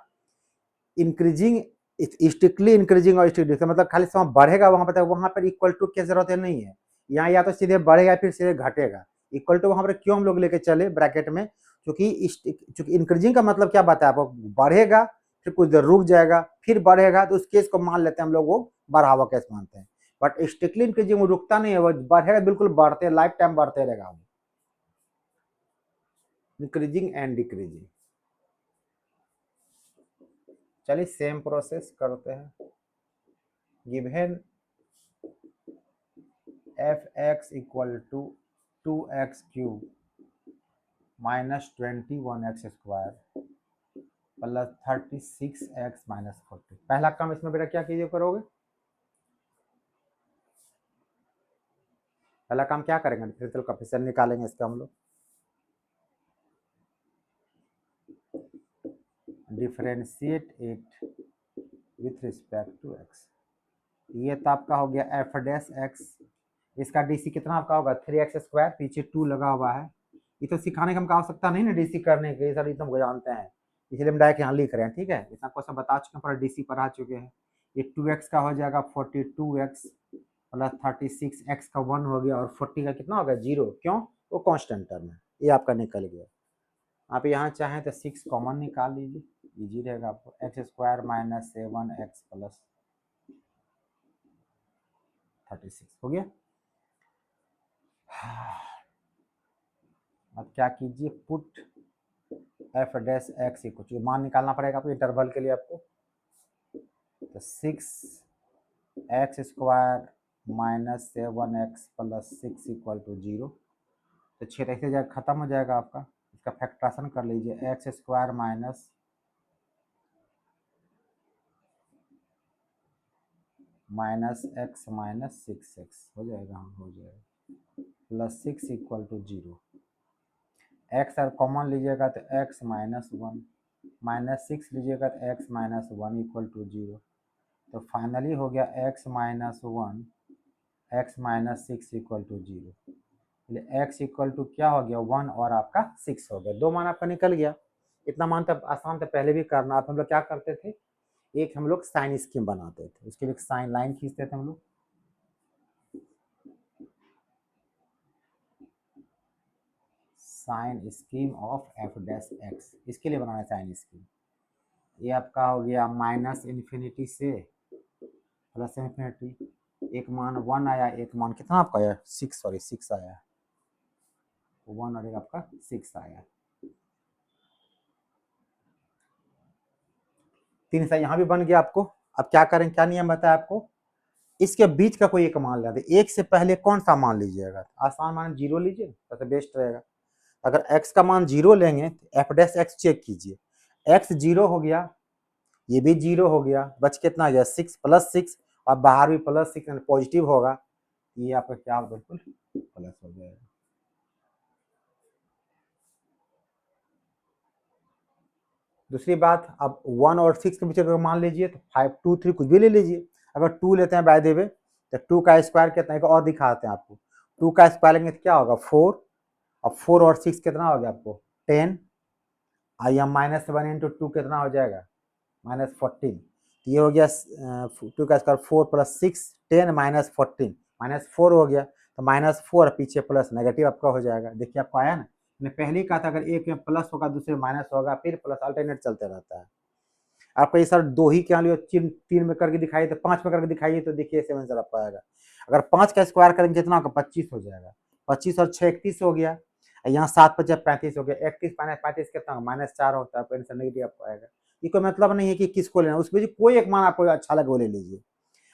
इंक्रीजिंग, स्ट्रिक्टली इंक्रीजिंग और स्ट्रिक्टली, मतलब खाली समय बढ़ेगा वहां पर, वहां पर इक्वल टू की जरूरत नहीं है। यहाँ या तो सीधे बढ़ेगा फिर सीधे घटेगा, इक्वल टू वहां पर क्यों हम लोग लेके चले ब्रैकेट में, क्योंकि इंक्रीजिंग का मतलब क्या बताया आपको, बढ़ेगा फिर कुछ देर रुक जाएगा फिर बढ़ेगा, तो उस केस को मान लेते हैं हम लोग, वो बढ़ा हुआ केस मानते हैं। बट स्ट्रिक्टली इंक्रीजिंग वो रुकता नहीं है, वो बढ़ेगा, बिल्कुल बढ़ते लाइफ टाइम बढ़ते रहेगा वो, इंक्रीजिंग एंड डिक्रीजिंग। चलिए सेम प्रोसेस करते हैं। Given f x equal to 2x³ -21x² plus 36x - 40। पहला काम इसमें बेटा क्या कीजिए करोगे, पहला काम क्या करेंगे, डिफरेंशियल कोएफिशिएंट निकालेंगे इसका हम लोग। Differentiate it with respect to x. ये तो आपका हो गया एफ डैश एक्स, इसका डीसी कितना आपका होगा 3x², पीछे 2 लगा हुआ है। ये तो सिखाने की हमको आवश्यकता नहीं ना डीसी करने की, ये सर तो हमको जानते हैं, इसलिए हम डायरेक्ट यहाँ लिख रहे हैं। ठीक है, इतना क्वेश्चन बता चुके हैं, पर डीसी पढ़ा चुके हैं। ये 2x का हो जाएगा 42x प्लस 36, x का 1 हो गया, और 40 का कितना होगा 0, क्यों, वो कांस्टेंट टर्म है, ये आपका निकल गया। आप यहाँ चाहें तो 6 कॉमन निकाल लीजिए, इजी रहेगा आपको। x² माइनस 7x प्लस 36 हो गया। अब क्या कीजिए, put f dash x equal to, मान निकालना पड़ेगा आपको इंटरवल के लिए आपको, तो 6x² minus 7x plus 6 equal to 0। तो 6 ऐसे जाएगा, खत्म हो जाएगा आपका। इसका फैक्टराइजेशन कर लीजिए, x² minus x minus 6x हो जाएगा, हाँ हो जाएगा, प्लस 6 इक्वल टू 0। x और कॉमन लीजिएगा तो x माइनस 1 माइनस 6 लीजिएगा तो x माइनस 1 इक्वल टू 0। तो फाइनली हो गया x minus 1 x minus 6 equal to 0। x equal to क्या हो गया 1 और आपका 6 हो गया, दो मान आपका निकल गया। इतना मान तो आसान था पहले भी करना। आप हम लोग क्या करते थे, एक हम लोग साइन स्कीम बनाते थे, उसके लिए साइन लाइन खींचते थे हम लोग। Sign scheme of f dash x, इसके लिए बनाना है साइन स्कीम। ये आपका हो गया माइनस इन्फिनिटी से प्लस इन्फिनिटी, एक मान 1 आया, एक मान कितना आपका आया 6, सॉरी 6 आया, 1 और एक आपका 6 आया। 3 से यहाँ भी बन गया आपको। अब क्या करें, क्या नियम बताया आपको, इसके बीच का कोई एक मान लेते, एक से पहले कौन सा मान लीजिएगा, आसान मान 0 लीजिए, सबसे बेस्ट रहेगा। अगर x का मान 0 लेंगे तो एफ डैश एक्स चेक कीजिए, x 0 हो गया, ये भी 0 हो गया, बच कितना गया 6 प्लस 6, और बाहर भी प्लस 6 पॉजिटिव होगा, ये आपका क्या बिल्कुल प्लस हो जाएगा। दूसरी बात, अब 1 और 6 के बीच अगर मान लीजिए तो 5 2 3 कुछ भी ले लीजिए। अगर 2 लेते हैं बाय द वे तो 2 का स्क्वायर कितना है, और दिखाते हैं आपको। 2 का स्क्वायर लेंगे तो क्या होगा 4, अब 4 और 6 कितना हो गया आपको 10, आइए माइनस 1 इंटू 2 कितना हो जाएगा माइनस 14। तो ये हो गया 2 का स्क्वायर 4 प्लस 6 10 माइनस 14, माइनस 4 हो गया, तो माइनस 4 पीछे प्लस नेगेटिव आपका हो जाएगा। देखिए आपको आया ना, मैंने पहले ही कहा था अगर एक में प्लस होगा दूसरे में माइनस होगा, फिर प्लस अल्टरनेट चलते रहता है। आपको ये सर 2 ही क्या लियो, 3 में करके दिखाइए तो 5 में करके दिखाइए, तो देखिए 7 सर आपको आएगा। अगर 5 का स्क्वायर करेंगे कितना होगा 25 हो जाएगा, 25 और 6 31 हो गया, यहाँ 7 5 35 हो गया, 31 माइनस 35 कितना होगा -4 होता है, आंसर नेगेटिव आपको आएगा। ये कोई मतलब नहीं है कि किसको लेना, उसमें कोई एक मान आपको अच्छा लगे वो ले लीजिए।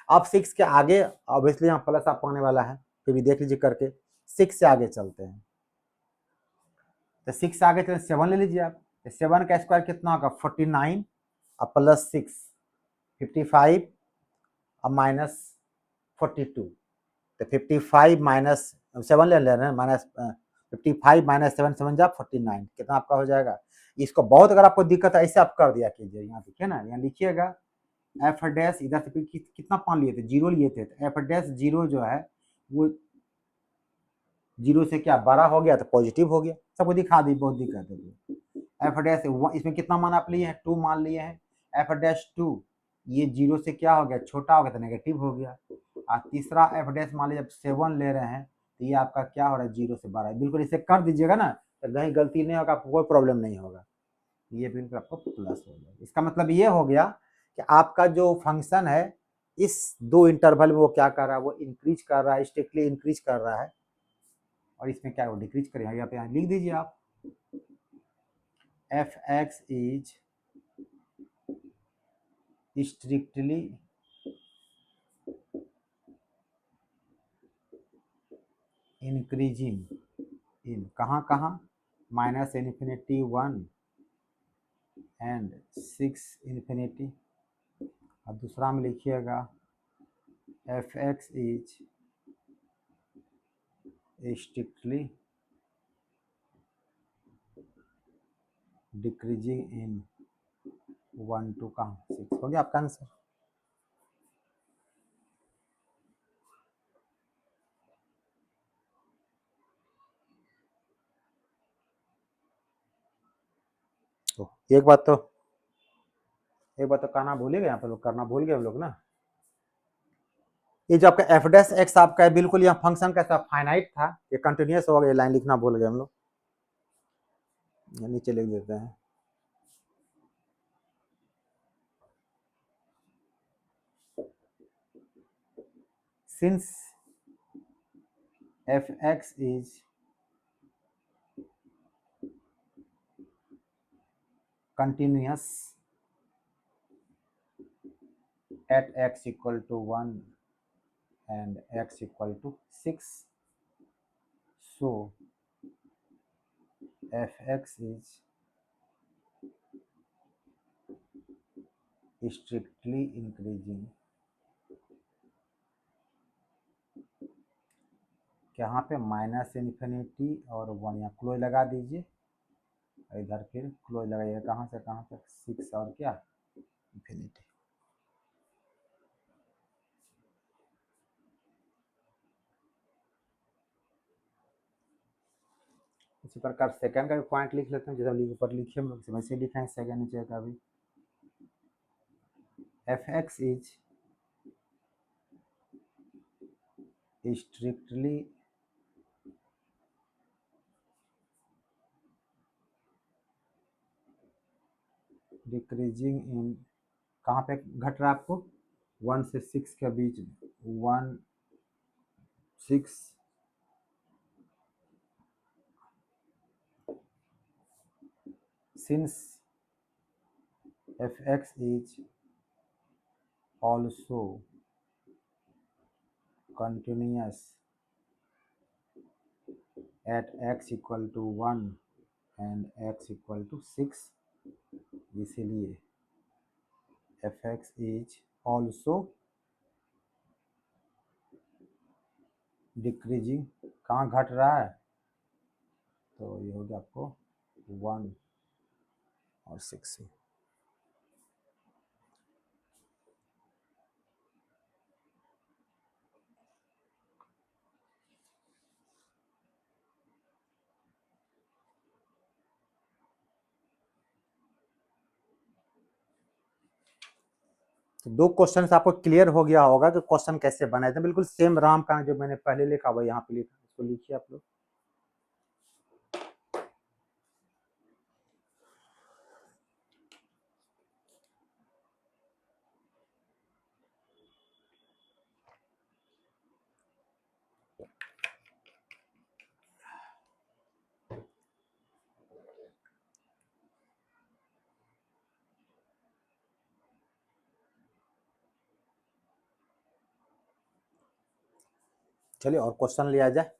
आप 6 के आगे ऑब्वियसली यहाँ प्लस आपको आने वाला है, फिर भी देख लीजिए करके। 6 से आगे चलते हैं, तो 6 से आगे चलते 7 ले लीजिए आप, 7 का स्क्वायर कितना होगा 49 और प्लस 6 55 और माइनस 42, तो 55 माइनस 7 ले रहे हैं, माइनस 55 माइनस 7 7 जा 49, कितना आपका हो जाएगा। इसको बहुत अगर आपको दिक्कत है ऐसे आप कर दिया कीजिए, यहाँ देखिए ना, यहाँ लिखिएगा एफ डैश, इधर से कितना मान लिए थे 0 लिए थे, तो एफ डैश 0 जो है वो 0 से क्या बड़ा हो गया तो पॉजिटिव हो गया, सबको दिखा दी, बहुत दिक्कत है। एफ डैश इसमें कितना मान आप लिए हैं 2 मान लिए हैं, एफ डैश 2 ये 0 से क्या हो गया छोटा हो गया तो नेगेटिव हो गया। और तीसरा एफ डैश मान लीजिए जब 7 ले रहे हैं तो ये आपका क्या हो रहा है 0 से 12, बिल्कुल इसे कर दीजिएगा ना, तो कहीं गलती नहीं होगा, आपको कोई प्रॉब्लम नहीं होगा, ये बिल्कुल आपको प्लस हो जाएगा। इसका मतलब ये हो गया कि आपका जो फंक्शन है इस 2 इंटरवल में वो क्या कर रहा है, वो इंक्रीज कर रहा है, स्ट्रिक्टली इंक्रीज कर रहा है, और इसमें क्या वो डिक्रीज करेगा। यहाँ पे लिख दीजिए आप, F x is strictly increasing in कहाँ कहाँ माइनस इन्फिनिटी 1 एंड 6 इन्फिनिटी। और दूसरा में लिखिएगा F x is strictly decreasing in 1 to कहाँ 6 हो गया आपका आंसर। तो एक बात तो कहना भूल ही गए, यहाँ पे लोग करना भूल गए हम लोग ना। ये जो आपका एफ डैश एक्स आपका है, बिल्कुल यहाँ फंक्शन कैसा फाइनाइट था, ये कंटिन्यूस हो गया, लाइन लिखना भूल गए हम लोग, नीचे लिख देते हैं। Since F x is continuous at x equal to 1 and x equal to 6, so fx is strictly increasing। यहाँ पे माइनस इन्फिनिटी और 1 यहाँ क्लोज लगा दीजिए, इधर फिर क्लोज लगाइए, कहाँ से कहाँ तक 6 और क्या इन्फिनिटी। इसी प्रकार सेकंड का भी पॉइंट लिख लेते हैं, जैसे ऊपर लिखे हम लोग वैसे लिखेंगे सेकंड नीचे का भी। F x is strictly decreasing इन, कहाँ पे घट रहा है आपको 1 से 6 के बीच, 1 6 since fx is also continuous at x equal to 1 and x equal to 6, इसीलिए fx is also डिक्रीजिंग, कहाँ घट रहा है, तो ये हो गया आपको 1 और 6 में। तो 2 क्वेश्चन आपको क्लियर हो गया होगा कि क्वेश्चन कैसे बनाए थे, बिल्कुल सेम राम का जो मैंने पहले लिखा हुआ यहाँ पे लिखा, इसको लिखिए आप लोग। चलिए और क्वेश्चन लिया जाए।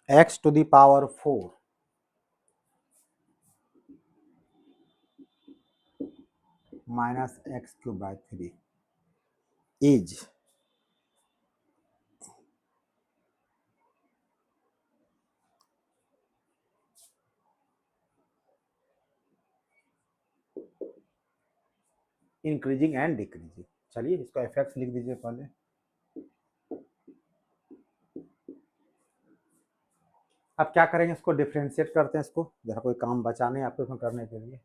x to the power 4 minus x cube by 3 is increasing and decreasing. चलिए इसको एफ एक्स लिख दीजिए पहले, अब क्या करेंगे, इसको डिफ्रेंशिएट करते हैं, इसको जरा कोई काम बचा नहीं आपको इसमें करने के लिए।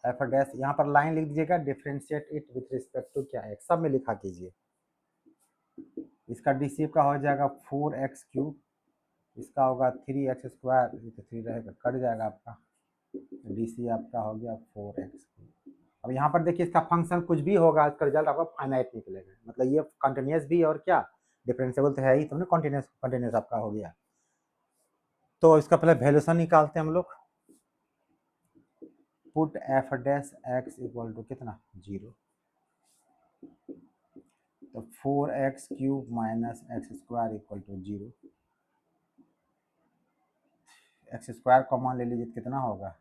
एफ डैश यहाँ पर लाइन लिख दीजिएगा, differentiate it with respect to क्या है, सब में लिखा कीजिए। इसका डी का हो जाएगा 4x³ इसका होगा 3x², ये तो 3 रहेगा, कट जाएगा आपका, डी आपका हो गया 4x³। अब यहाँ पर देखिए इसका फंक्शन कुछ भी होगा, इसका रिजल्ट आपका फाइनाइट निकलेगा, मतलब ये कंटिन्यूस भी और क्या डिफरेंशिएबल तो है ही, तो ना कंटिन्यूस कंटिन्यूस आपका हो गया। तो इसका पहले वैल्यूशन निकालते हैं हम लोग। Put f dash x equal to कितना 0, तो 4x³ minus x² equal to 0। x² common ले लीजिए, कितना होगा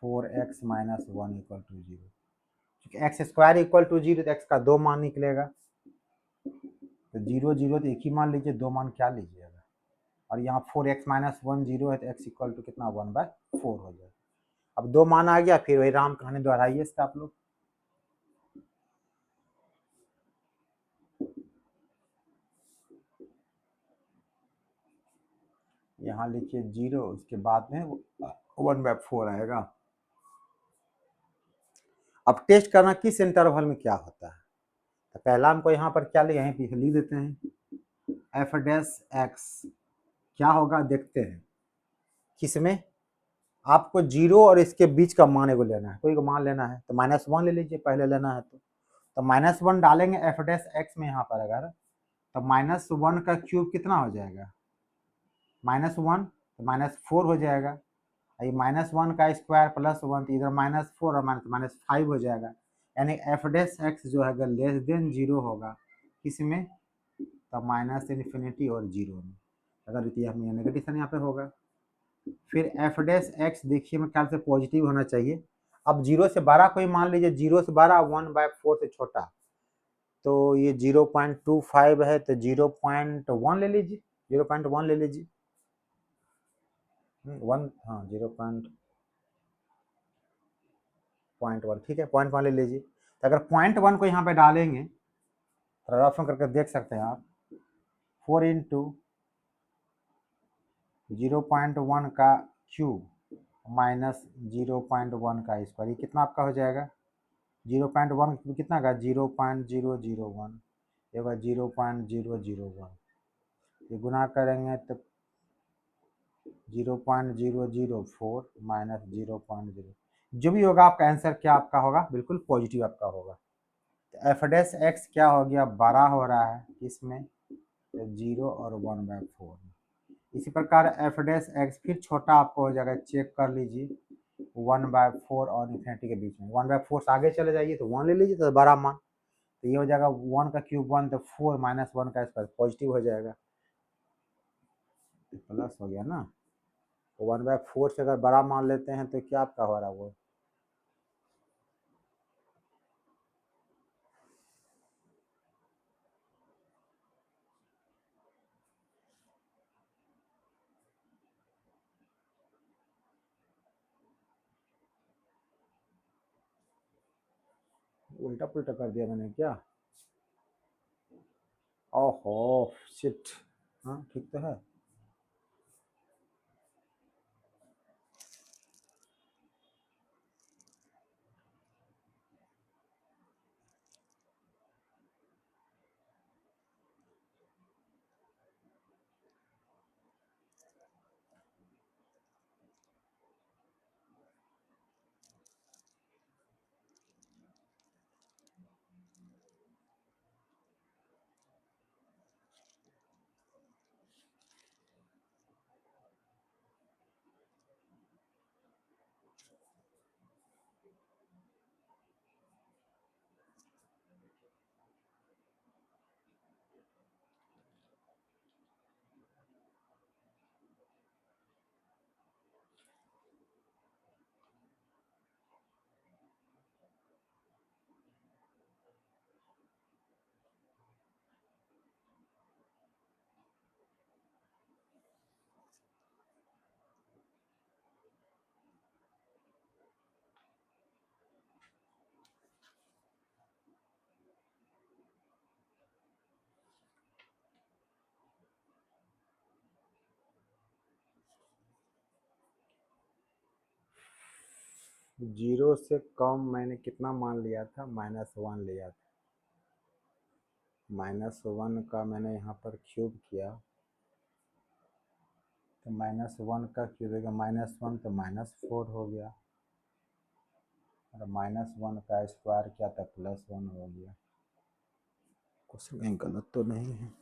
4x माइनस 1 इक्वल टू 0। क्योंकि x² इक्वल टू 0 तो x का 2 मान निकलेगा, तो 0 0 तो एक ही मान लीजिए, 2 मान क्या लीजिएगा, और यहाँ 4x माइनस 1 0 है, तो x इक्वल टू कितना 1/4 हो जाएगा। अब 2 मान आ गया, फिर वही राम कहानी दोहराइए इसका आप लोग। यहाँ लिखिए 0, उसके बाद में 1/4 आएगा। अब टेस्ट करना किस इंटरवल में क्या होता है, तो पहला हमको यहाँ पर क्या ले, यहीं पे लिख देते हैं एफ डैश एक्स क्या होगा देखते हैं, किसमें आपको 0 और इसके बीच का मान एगो लेना है, कोई को मान लेना है, तो -1 ले लीजिए पहले लेना है, तो -1 डालेंगे एफ डैश एक्स में यहाँ पर, अगर तो -1 का क्यूब कितना हो जाएगा -1, तो -4 हो जाएगा, ये -1 का स्क्वायर प्लस 1, तो इधर -4 और -5 हो जाएगा, यानी एफ डैश एक्स जो है अगर लेस देन 0 होगा किसमें, तो -∞ और 0 में, अगर हमें नेगेटिव साइन यहाँ पे होगा। फिर एफ डैश एक्स देखिए मेरे ख्याल से पॉजिटिव होना चाहिए। अब 0 से बड़ा कोई मान लीजिए, 0 से बड़ा 1/4 से छोटा, तो ये 0.25 है, तो 0.1 ले लीजिए, 0.1 ले लीजिए, 1, हाँ 0.1 ठीक है, 0.1 ले लीजिए। तो अगर 0.1 को यहाँ पे डालेंगे, तो रफ करके देख सकते हैं आप, 4 इंटू 0.1 का क्यूब माइनस 0.1 का स्क्वायर, ये कितना आपका हो जाएगा 0.1 कितना का 0.001, ये होगा 0.001, ये गुना करेंगे तो 0.004 माइनस 0.0, जो भी होगा आपका आंसर क्या आपका होगा, बिल्कुल पॉजिटिव आपका होगा। तो एफ डैश एक्स क्या हो गया, बड़ा हो रहा है इसमें, तो 0 और 1/4। इसी प्रकार एफ डैश एक्स फिर छोटा आपको हो जाएगा, चेक कर लीजिए 1/4 और इन्फिनिटी के बीच में, 1/4 से आगे चले जाइए तो 1 ले लीजिए, तो बड़ा मान, तो ये हो जाएगा 1 का क्यूब 1, तो 4 माइनस 1 का स्क्वायर पॉजिटिव हो जाएगा, प्लस हो गया ना। तो 1/4 से अगर बड़ा मान लेते हैं तो क्या आपका हो रहा है वो, उल्टा पुल्टा कर दिया मैंने क्या, ओहो शिट, हाँ ठीक तो है। जीरो से कम मैंने कितना मान लिया था, -1 लिया था। -1 का मैंने यहाँ पर क्यूब किया तो -1 का क्यूब होगा -1 तो -4 हो गया, और -1 का स्क्वायर किया तो +1 हो गया। क्वेश्चन कहीं गलत तो नहीं है?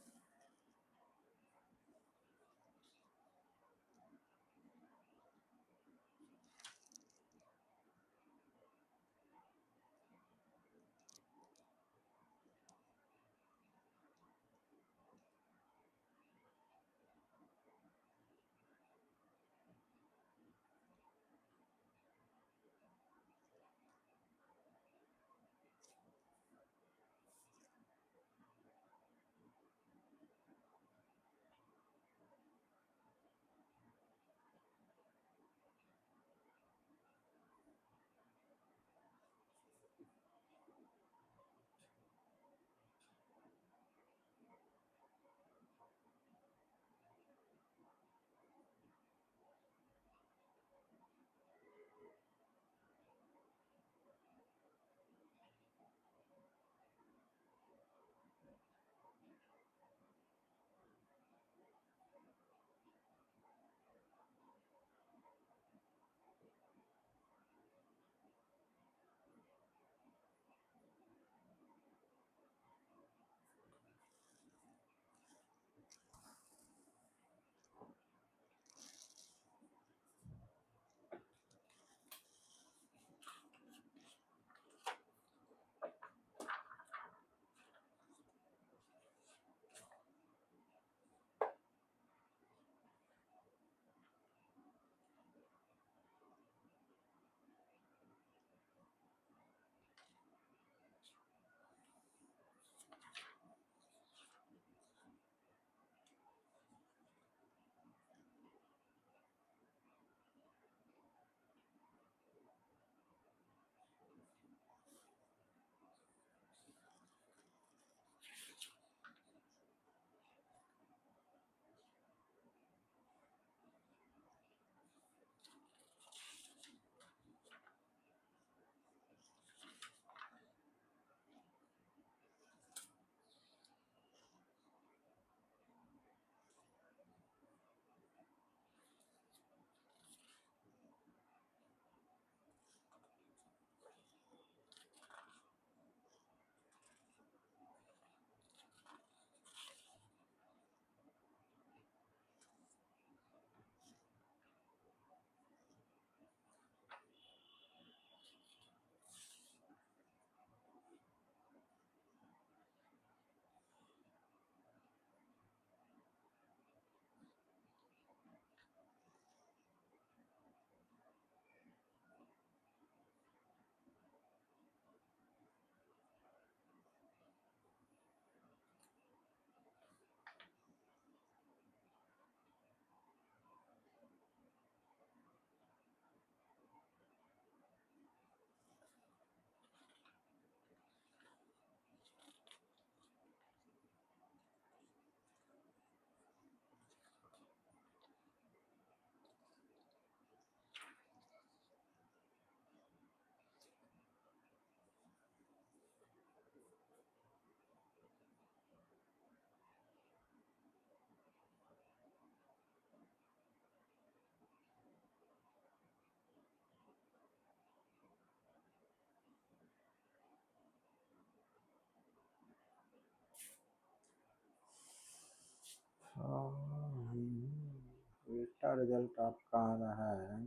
बेटा रिजल्ट आपका आ रहा है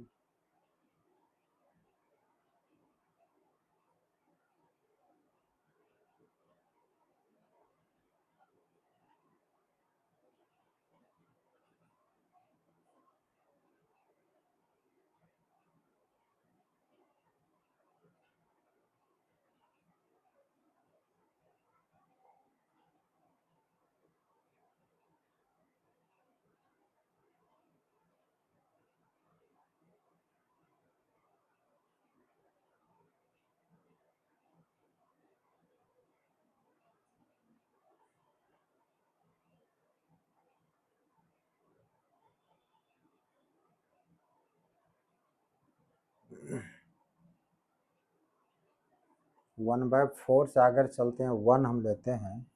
1/4 से अगर चलते हैं 1 हम लेते हैं,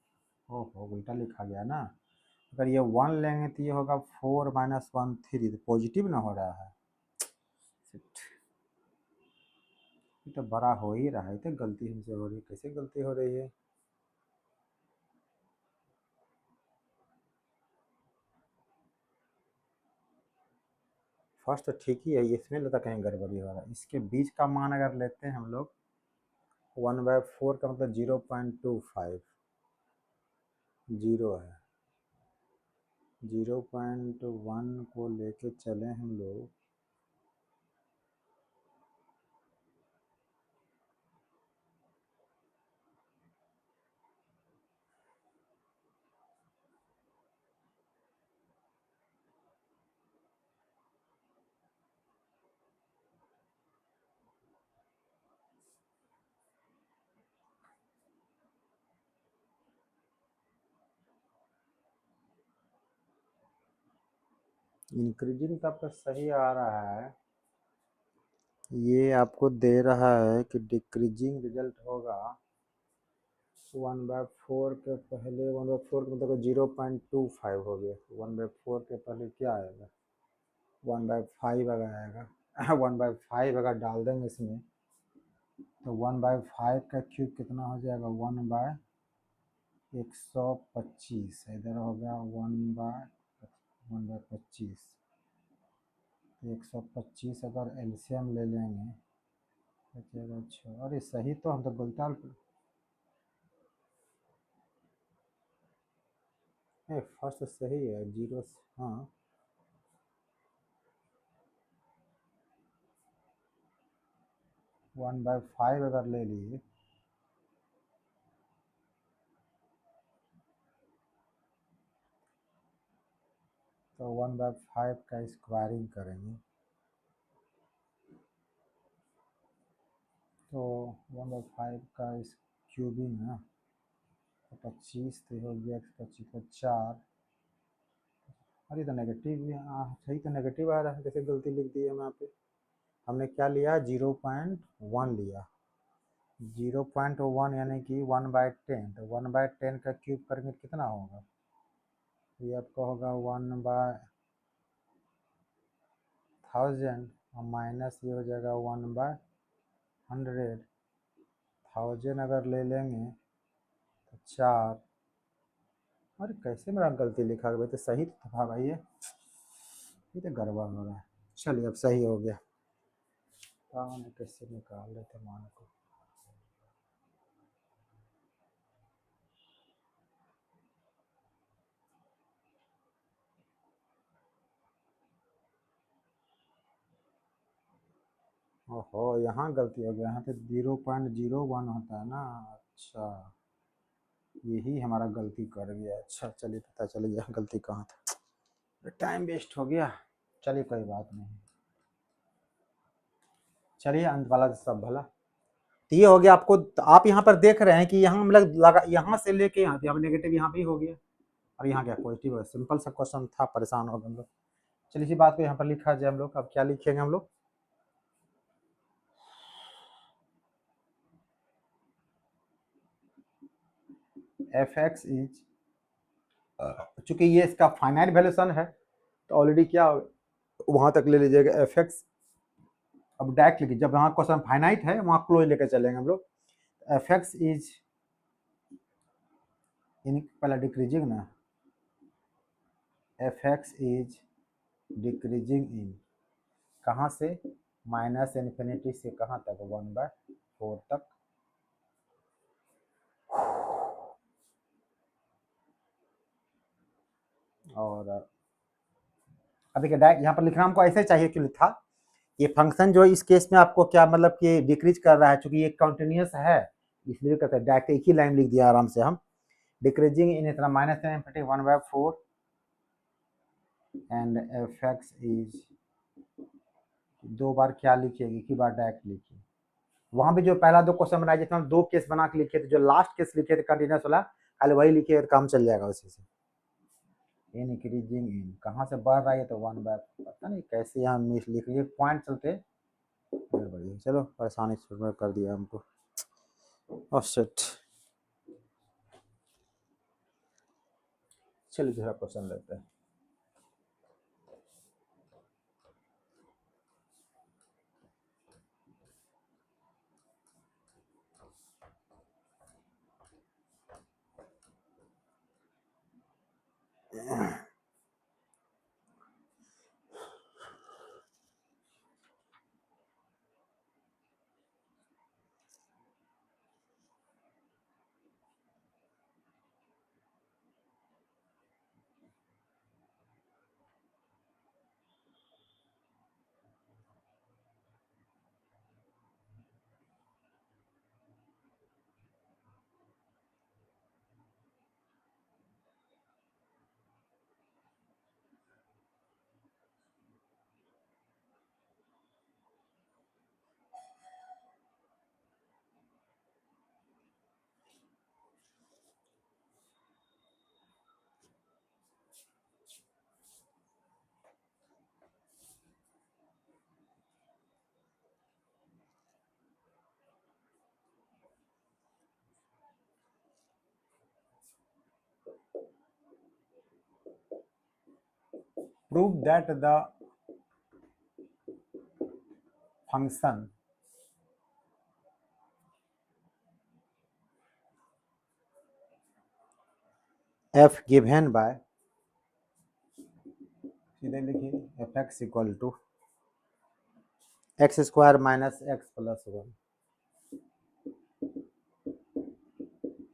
ओहो उल्टा लिखा गया ना, अगर ये 1 लेंगे तो ये होगा 4 - 1 3, तो पॉजिटिव ना हो रहा है। Shit, ये तो बड़ा हो ही रहा है, तो गलती हमसे हो रही है, कैसे गलती हो रही है। फर्स्ट तो ठीक ही है, इसमें लगता कहीं गड़बड़ी हो रहा है। इसके बीच का मान अगर लेते हैं हम लोग, 1/4 का मतलब 0.25 जीरो है। 0.1 को लेके चले हम लोग, इंक्रीजिंग तो आपका सही आ रहा है, ये आपको दे रहा है कि डिक्रीजिंग रिजल्ट होगा। 1/4 के पहले 1/4 का मतलब 0.25 हो गया, 1/4 के पहले क्या आएगा, 1/5 अगर आएगा 1/5 अगर डाल देंगे इसमें तो 1/5 का क्यूब कितना हो जाएगा, 1/125, इधर हो गया 1/25, 125 अगर एलसीएम ले लेंगे बचेगा 6। अरे सही तो, हम तो गुलताल फर्स्ट सही है, जीरो। हाँ 1/5 अगर ले लिए तो 1/5 का स्क्वायरिंग करेंगे तो 1/5 का इस क्यूबिंग ना, तो 25 तो हो गया, 25 को 4। अरे तो नेगेटिव भी सही, तो नेगेटिव आ रहा है, कैसे गलती लिख दी है यहाँ पे। हमने क्या लिया, 0.1 लिया, 0.1 यानी कि 1/10, तो 1/10 का क्यूब करेंगे कितना होगा, ये आपका होगा 1/1000 और माइनस ये हो जाएगा 1/100। 1000 अगर ले लेंगे तो 4। अरे कैसे मेरा गलती लिखा भाई, तो सही तो था भाई, ये तो गड़बड़ हो रहा है। चलिए अब सही हो गया, हाँ कैसे निकाल रहे थे मान को। ओहो यहाँ गलती हो गया, यहाँ पे 0.01 होता है ना। अच्छा यही हमारा गलती कर गया, अच्छा चलिए पता चल गया गलती कहाँ था, टाइम वेस्ट हो गया। चलिए कोई बात नहीं, चलिए अंत वाला तो सब भला। तो ये हो गया आपको, तो आप यहाँ पर देख रहे हैं कि यहाँ मतलब लगा यहाँ से लेके यहाँ पे नेगेटिव यहाँ भी हो गया, और यहाँ क्या पॉजिटिव है। सिंपल सा क्वेश्चन था, परेशान हो गए हम लोग। चलिए इसी बात को यहाँ पर लिखा जाए हम लोग, अब क्या लिखेंगे हम लोग, एफ एक्स इज, चूंकि ये इसका फाइनाइट वैल्यूशन है तो ऑलरेडी क्या वहां तक ले लीजिएगा एफ एक्स। अब डायरेक्ट लिखिए, जब यहाँ क्वेश्चन फाइनाइट है वहाँ क्लोज लेकर चलेंगे हम लोग। एफ एक्स इज इन, पहला डिक्रीजिंग ना, F x is decreasing in, कहाँ से, माइनस इन्फिनिटी से कहाँ तक, 1/4 तक। और अब देखिए डायरेक्ट यहाँ पर लिखना हमको ऐसे चाहिए क्यों लिखा, ये फंक्शन जो है इस केस में आपको क्या मतलब कि डिक्रीज कर रहा है, चूंकि ये कंटिन्यूस है इसलिए कहते हैं, डायरेक्ट एक ही लाइन लिख दिया आराम से हम, डिक्रीजिंग इन इतना minus infinity 1/4 and F x is, दो बार क्या लिखिए, एक ही बार डायरेक्ट लिखिए। वहां भी जो पहला दो क्वेश्चन बनाए जिसमें हम दो केस बना के लिखे थे, जो लास्ट केस लिखे थे कंटिन्यूस वाला, खाली वही लिखिए तो काम चल जाएगा उसी से। इंक्रीजिंग इन कहाँ से बढ़ रहा है, तो 1/, पता नहीं कैसे यहाँ मिस लिख लिए, पॉइंट चलते गड़बड़ी, चलो परेशानी शुरू कर दिया हमको। ऑफसेट। चलिए दूसरा क्वेश्चन लेते हैं। Prove that the function f given by, सीधे लिखिए f x equal to x square minus x plus one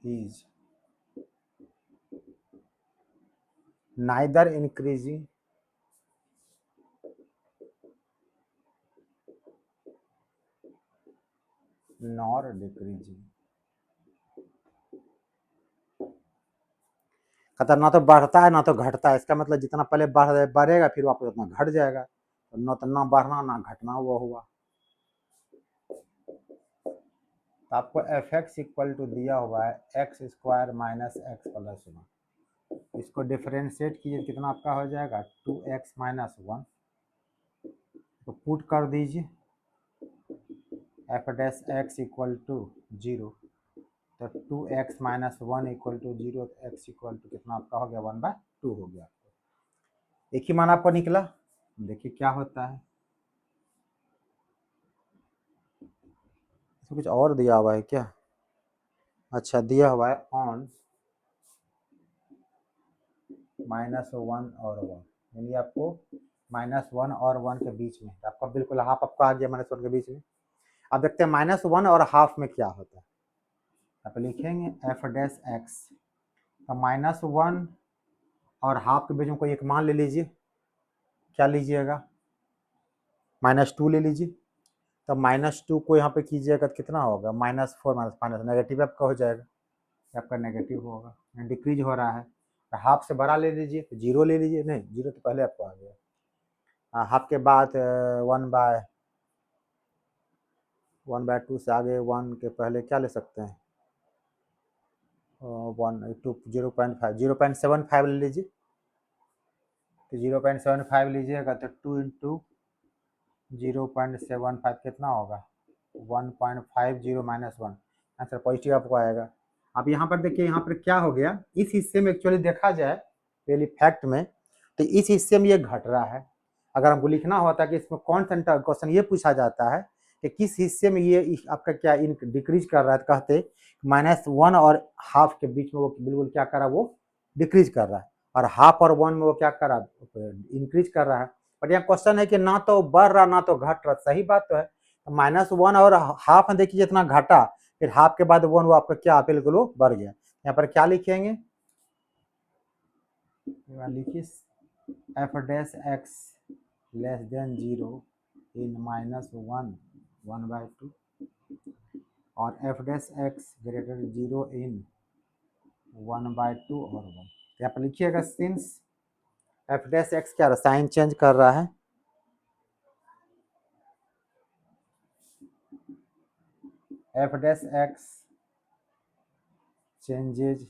is neither increasing nor decreasing. कहता ना तो बढ़ता है ना तो घटता है, इसका मतलब जितना पहले बढ़ेगा फिर वापस उतना घट जाएगा, तो ना बढ़ना ना घटना वो हुआ। तो आपको एफ एक्स इक्वल टू दिया हुआ है X square minus x plus one, इसको डिफरेंशिएट कीजिए कितना आपका हो जाएगा 2x माइनस वन, तो पुट कर दीजिए f dash x equal to zero, तो 2x minus one equal to zero, तो x इक्वल टू कितना आपका हो गया 1/2 हो गया। एक ही मान आपको निकला, देखिए क्या होता है। इसमें कुछ और दिया हुआ है क्या? अच्छा दिया हुआ है ऑन -1 और 1, यानी आपको -1 और 1 के बीच में, आपका बिल्कुल हाफ आपका आ गया -1 के बीच में। अब देखते हैं -1 और हाफ में क्या होता है। आप लिखेंगे एफ डैश एक्स, तो -1 और हाफ के बीच में कोई एक मान ले लीजिए, क्या लीजिएगा -2 ले लीजिए, तो -2 को यहाँ पे कीजिएगा तो कितना होगा -4 माइनस नेगेटिव आपका हो जाएगा, आपका नेगेटिव होगा, डिक्रीज हो रहा है। तो हाफ से बड़ा ले लीजिए, तो जीरो ले लीजिए, नहीं जीरो तो पहले आपको आ गया। हाफ के बाद 1/2 से आगे 1 के पहले क्या ले सकते हैं 0.75 ले लीजिए, तो 0.75 लीजिएगा तो 2 इंटू 0.75 कितना होगा 1.50 माइनस वन, आंसर पॉजिटिव आपको आएगा। अब यहाँ पर देखिए, यहाँ पर क्या हो गया, इस हिस्से में एक्चुअली देखा जाए पहले फैक्ट में, तो इस हिस्से में ये घट रहा है। अगर हमको लिखना होता कि इसमें कौन सा क्वेश्चन ये पूछा जाता है कि किस हिस्से में ये आपका क्या डिक्रीज कर रहा है, तो कहते -1 और हाफ के बीच में वो बिल्कुल क्या कर रहा है, वो डिक्रीज कर रहा है, और हाफ और 1 में वो क्या कर रहा है, इंक्रीज कर रहा है। बट यहाँ क्वेश्चन है कि ना तो बढ़ रहा ना तो घट रहा, सही बात तो है। तो -1 और हाफ में देखिए जितना घटा, फिर हाफ के बाद 1 वो आपका क्या बिल्कुल वो बढ़ गया। यहाँ पर क्या लिखेंगे, लिखिए f dash x less than 0 in -1 1/2 और f dash x greater 0 in 1/2 और 1। यहाँ पर लिखिएगा सिंस एफ डैश एक्स क्या साइन चेंज कर रहा है, f dash x changes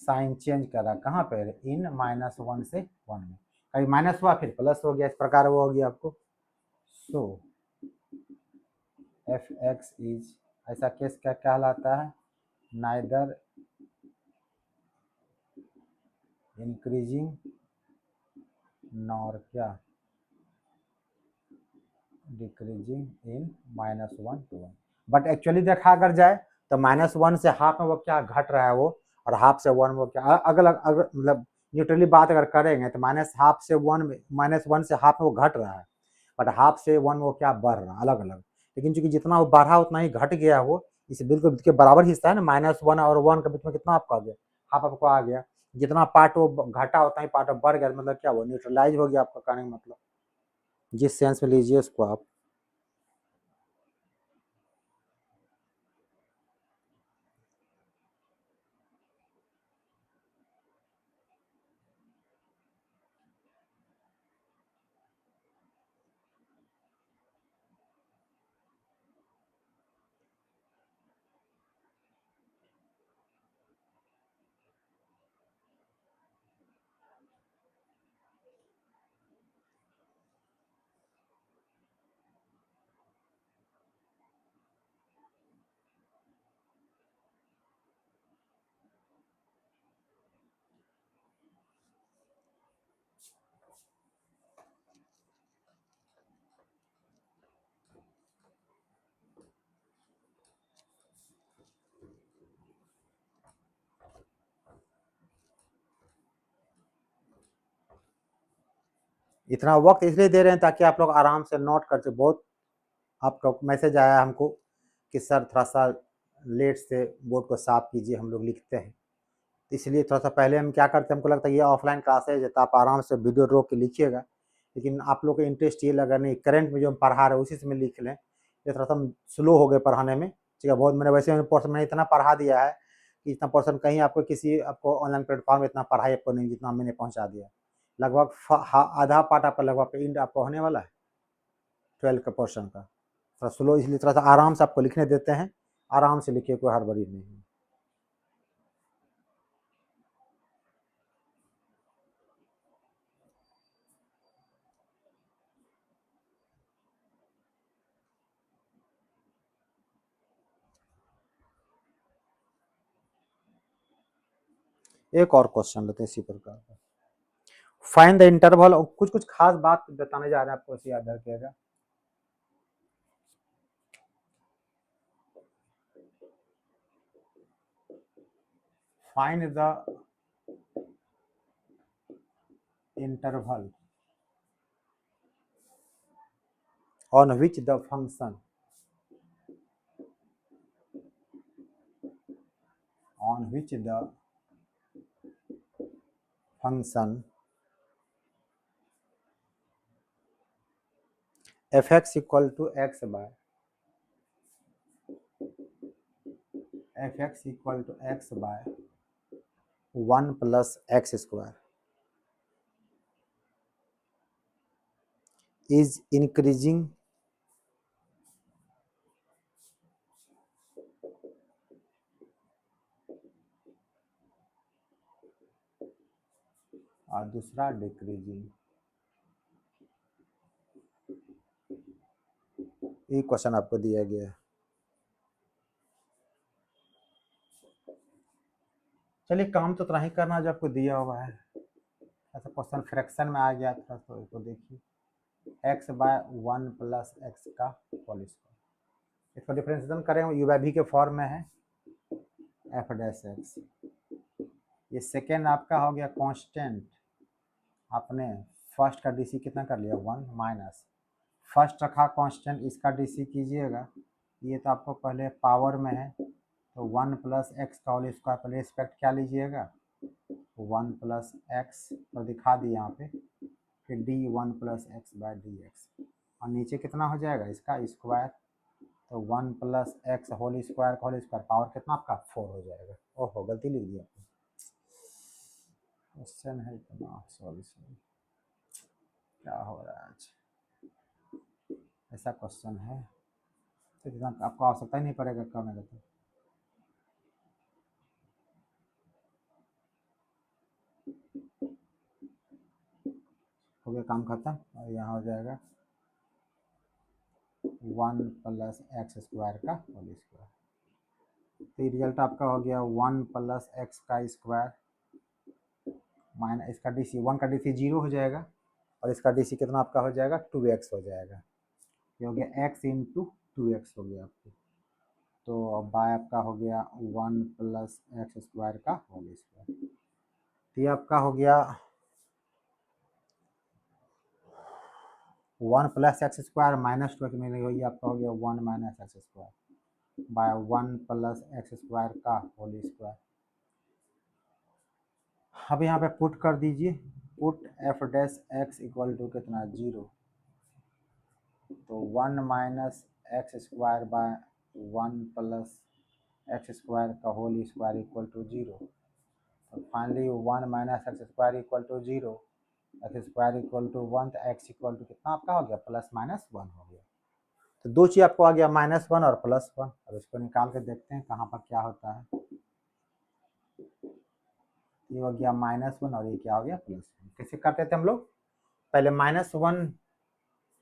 sign change कर रहा है कहाँ पे, इन -1 से 1 में, कहीं माइनस हुआ फिर प्लस हो गया, इस प्रकार वो हो गया आपको। सो एफ एक्स इज, ऐसा केस क्या कहलाता है? नाइदर इंक्रीजिंग नॉर क्या decreasing in -1 to 1। But actually देखा अगर जाए तो -1 से हाफ में वो क्या घट रहा है वो, और हाफ से 1 वो क्या अगर अगर मतलब न्यूट्रली बात अगर करेंगे तो -1/2 से 1 में, -1 से हाफ में वो घट रहा है, बट हाफ से 1 वो क्या बढ़ रहा है अलग अलग। लेकिन चूंकि जितना वो बढ़ा उतना ही घट गया वो, इसे बिल्कुल के बराबर हिस्सा है ना, -1 और 1 के बीच में कितना आपका आ गया, हाफ आपको आ गया। जितना पार्ट वो घटा उतना ही पार्ट बढ़ गया, मतलब क्या वो न्यूट्रलाइज हो गया आपका कहने का मतलब, जिस सेंस में लीजिए उसको आप। इतना वक्त इसलिए दे रहे हैं ताकि आप लोग आराम से नोट कर सकें। बहुत आपका मैसेज आया हमको कि सर थोड़ा सा लेट से बोर्ड को साफ कीजिए, हम लोग लिखते हैं, इसलिए थोड़ा सा पहले हम क्या करते हैं, हमको लगता है ये ऑफलाइन क्लासेज है तो आप आराम से वीडियो रोक के लिखिएगा, लेकिन आप लोग का इंटरेस्ट ये लगा नहीं करंट में जो हम पढ़ा रहे हैं उसी से में लिख लें, ये थोड़ा सा हम स्लो हो गए पढ़ाने में। ठीक है, बहुत मैंने वैसे पोर्सन मैंने इतना पढ़ा दिया है कि इतना पोर्सन कहीं आपको किसी आपको ऑनलाइन प्लेटफॉर्म में इतना पढ़ाई आपको नहीं जितना मैंने पहुँचा दिया। लगभग आधा पार्ट आपका लगभग इंड आपको होने वाला है 12 का पोर्शन का। थोड़ा स्लो इसलिए थोड़ा सा आराम से आपको लिखने देते हैं, आराम से लिखिए, कोई हड़बड़ी नहीं है। एक और क्वेश्चन लेते हैं इसी प्रकार का। फाइंड द इंटरवल, कुछ कुछ खास बात बताने जा रहे हैं आपको, इसे याद रखिएगा। Find the interval on which the function on which the function fx equal to x by 1 plus x square is increasing और दूसरा डिक्रीजिंग। ये क्वेश्चन आपको दिया गया है। चलिए काम तो उतना ही करना जो आपको दिया हुआ है। ऐसा क्वेश्चन फ्रैक्शन में आ गया था तो इसको देखिए, x बाय 1 प्लस एक्स का होल स्क्वायर, इसको डिफरेंशिएशन करें यू बाई भी के फॉर्म में है एफ डैश एक्स। ये सेकेंड आपका हो गया कांस्टेंट, आपने फर्स्ट का डीसी कितना कर लिया 1 माइनस फर्स्ट रखा कांस्टेंट, इसका डीसी कीजिएगा, ये तो आपको पहले पावर में है तो 1 प्लस एक्स का होल स्क्वायर, पहले रिस्पेक्ट क्या लीजिएगा 1 प्लस एक्स तो दिखा दी यहाँ पे, फिर d 1 plus x by d x, और नीचे कितना हो जाएगा इसका स्क्वायर, तो 1 प्लस एक्स होल स्क्वायर का होल स्क्वायर पावर कितना आपका 4 हो जाएगा। ओहो गलती लिख दिया क्वेश्चन है इतना, सॉरी सॉरी, क्या हो रहा है आज, ऐसा क्वेश्चन है तो इतना आपको आवश्यकता ही नहीं पड़ेगा करने का। हो गया काम खत्म, और यहाँ हो जाएगा 1 प्लस एक्स स्क्वायर का होल स्क्वायर। तो ये रिजल्ट आपका हो गया 1 प्लस एक्स का स्क्वायर माइनस इसका डी सी, 1 का डी सी 0 हो जाएगा और इसका डी सी कितना आपका हो जाएगा 2x हो जाएगा। ये हो गया x इंटू 2x हो गया आपको। तो बाय आपका हो गया 1 प्लस एक्स स्क्वायर का होल स्क्वायर। तो ये आपका हो गया 1 प्लस एक्स स्क्वायर माइनस 2 में वही आपका हो गया 1 minus x square by 1 plus x square का होल स्क्वायर। अब यहाँ पे पुट कर दीजिए, put f dash x equal to कितना 0, तो 1 minus x square by 1 plus x square का होल स्क्वायर इक्वल टू 0। तो finally 1 minus x square equal to 0, x square equal to 1, तो एक्स इक्वल टू कितना आपका हो गया प्लस माइनस 1 हो गया। तो दो चीज़ आपको आ गया -1 और +1। अब इसको निकाल के देखते हैं कहाँ पर क्या होता है। ये हो गया -1 और ये क्या हो गया +1। कैसे करते थे हम लोग, पहले -1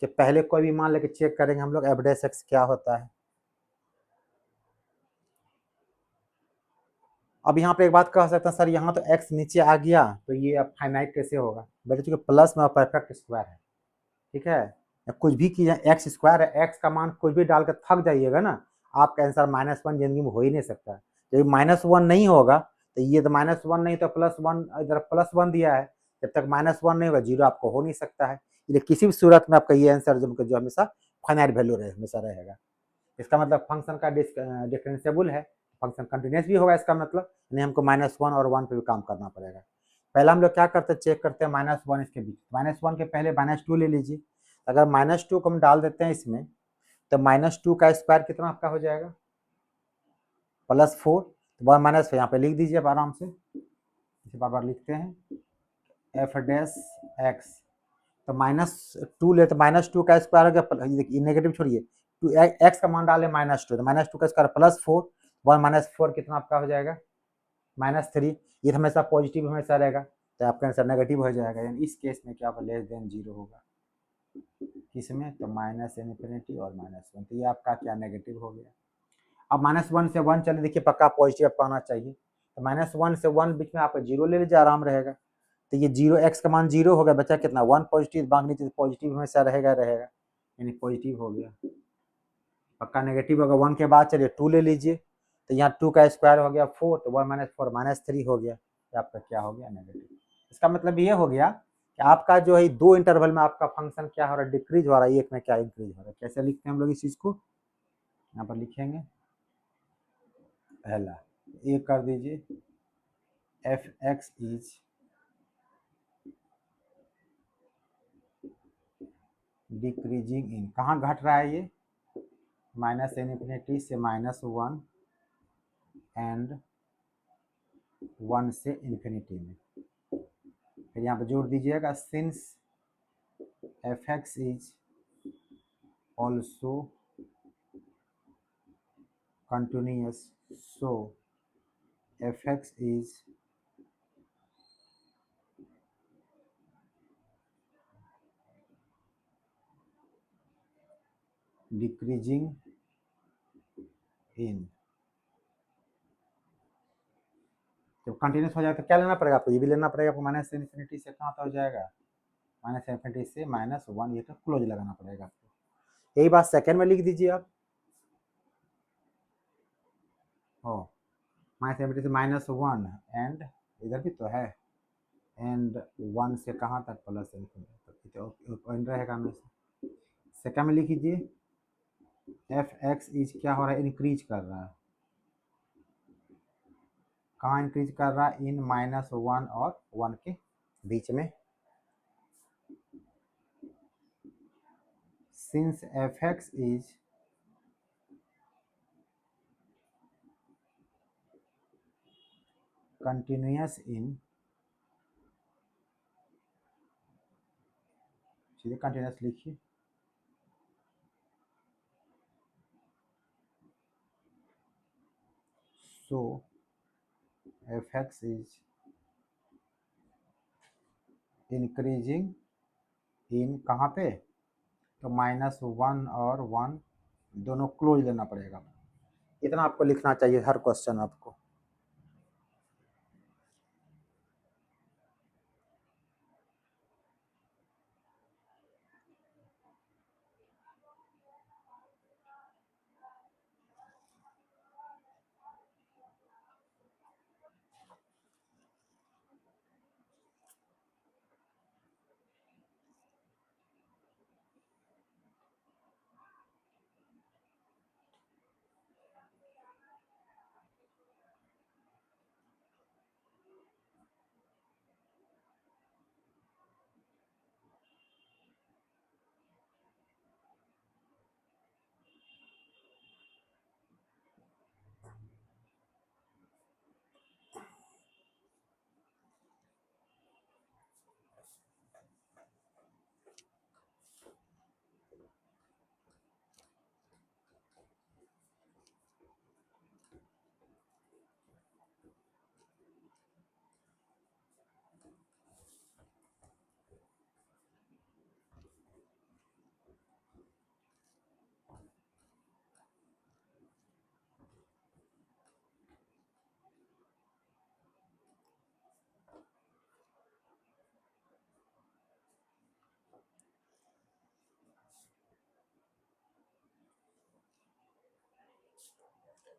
के पहले कोई भी मान लेके चेक करेंगे हम लोग एफ डैश एक्स क्या होता है। अब यहाँ पे एक बात कह सकते हैं सर यहाँ तो x नीचे आ गया तो ये अब फाइनाइट कैसे होगा, बेटे चूंकि प्लस में परफेक्ट स्क्वायर है, ठीक है, या कुछ भी कीजिए एक्स स्क्वायर है, एक्स का मान कुछ भी डाल कर थक जाइएगा ना, आपका आंसर -1 जिंदगी में हो ही नहीं सकता। जब -1 नहीं होगा तो ये तो -1 नहीं तो +1, इधर +1 दिया है, जब तक -1 नहीं होगा 0 आपको हो नहीं सकता है, इसलिए किसी भी सूरत में आपका ये आंसर जो हमेशा फाइनाइट वैल्यू हमेशा रहेगा। इसका मतलब फंक्शन का डिफरेंशिएबल है, फंक्शन कंटिन्यूस भी होगा, इसका मतलब नहीं हमको -1 और 1 पे भी काम करना पड़ेगा। पहला हम लोग क्या करते हैं, चेक करते हैं -1 इसके बीच, -1 के पहले -2 ले लीजिए। अगर -2 को हम डाल देते हैं इसमें तो -2 का स्क्वायर कितना आपका हो जाएगा +4, तो 1 माइनस यहाँ पे लिख दीजिए अब आराम से, इसे बार बार लिखते हैं एफ डैश एक्स, तो -2 ले तो -2 का स्क्वायर हो गया, देखिए नेगेटिव छोड़िए, एक्स का मान डाले -2 तो -2 का स्क्वायर +4, 1 माइनस 4 कितना आपका हो जाएगा -3, ये हमेशा पॉजिटिव हमेशा रहेगा, तो आपका आंसर नेगेटिव हो जाएगा, यानी इस केस में क्या होगा लेस देन 0 होगा, किसमें तो -∞ और -1, तो ये आपका क्या नेगेटिव हो गया। अब -1 से 1 चले, देखिए पक्का पॉजिटिव आपका आना चाहिए, तो -1 से 1 बीच में आपका 0 ले लीजिए आराम रहेगा, तो ये 0 एक्स का मान 0 होगा, बचा कितना 1 पॉजिटिव, बाकी नीचे पॉजिटिव हमेशा रहेगा यानी पॉजिटिव हो गया। पक्का नेगेटिव होगा 1 के बाद, चलिए 2 ले लीजिए, तो यहाँ 2 का स्क्वायर हो गया 4, तो 1 माइनस 4 -3 हो गया, तो आपका क्या हो गया नेगेटिव। इसका मतलब ये हो गया कि आपका जो है 2 इंटरवल में आपका फंक्शन क्या हो रहा है डिक्रीज हो रहा है, एक में क्या इंक्रीज हो रहा है। कैसे लिखते हैं हम लोग इस चीज़ को, यहाँ पर लिखेंगे पहला एक कर दीजिए f x is decreasing in, कहाँ घट रहा है ये -∞ से -1 एंड 1 से इन्फिनिटी में। फिर यहाँ पे जोड़ दीजिएगा since F x is also continuous so F x is decreasing in. जब कंटिन्यूस हो जाए तो क्या लेना पड़ेगा आपको, ये भी लेना पड़ेगा आपको, -∞ से कहाँ तक हो जाएगा -∞ से -1, ये तो क्लोज लगाना पड़ेगा आपको। यही बात सेकंड में लिख दीजिए आप, ओ -∞ से -1 एंड इधर भी तो है एंड 1 से कहाँ तक +∞ तो रहेगा हमेशा। सेकंड में लिख लीजिए एफ एक्स इज क्या हो रहा है इंक्रीज कर रहा है, कहाँ इंक्रीज कर रहा है इन -1 और 1 के बीच में। Since F x is continuous in, सीधे कंटिन्यूअस लिखिए, so F x is increasing in कहाँ पे, तो -1 और 1 दोनों क्लोज लेना पड़ेगा, इतना आपको लिखना चाहिए हर क्वेश्चन आपको।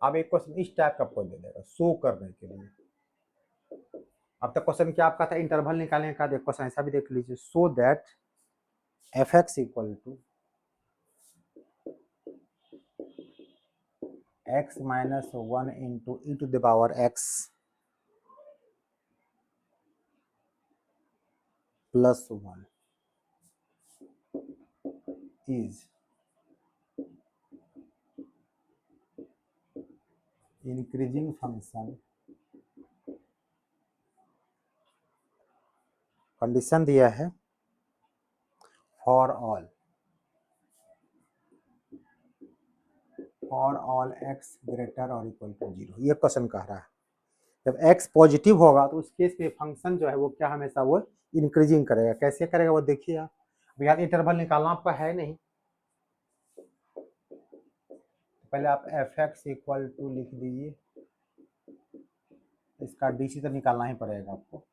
अब एक क्वेश्चन इस टाइप का आपको दे देगा शो करने के लिए। अब तक क्वेश्चन क्या आपका था, इंटरवल निकालने का। देखो क्वेश्चन ऐसा भी देख लीजिए, so that f x equal to x minus one into e to the power x plus one is increasing function. Condition दिया है फॉर ऑल एक्स ग्रेटर और इक्वल टू जीरो। ये क्वेश्चन कह रहा है जब x पॉजिटिव होगा तो उस केस में फंक्शन जो है वो क्या हमेशा वो इंक्रीजिंग करेगा। कैसे करेगा वो देखिए आप। अब यहाँ इंटरवल निकालना आपका है नहीं, पहले आप एफ एक्स इक्वल टू लिख दीजिए, इसका डीसी तो निकालना ही पड़ेगा आपको।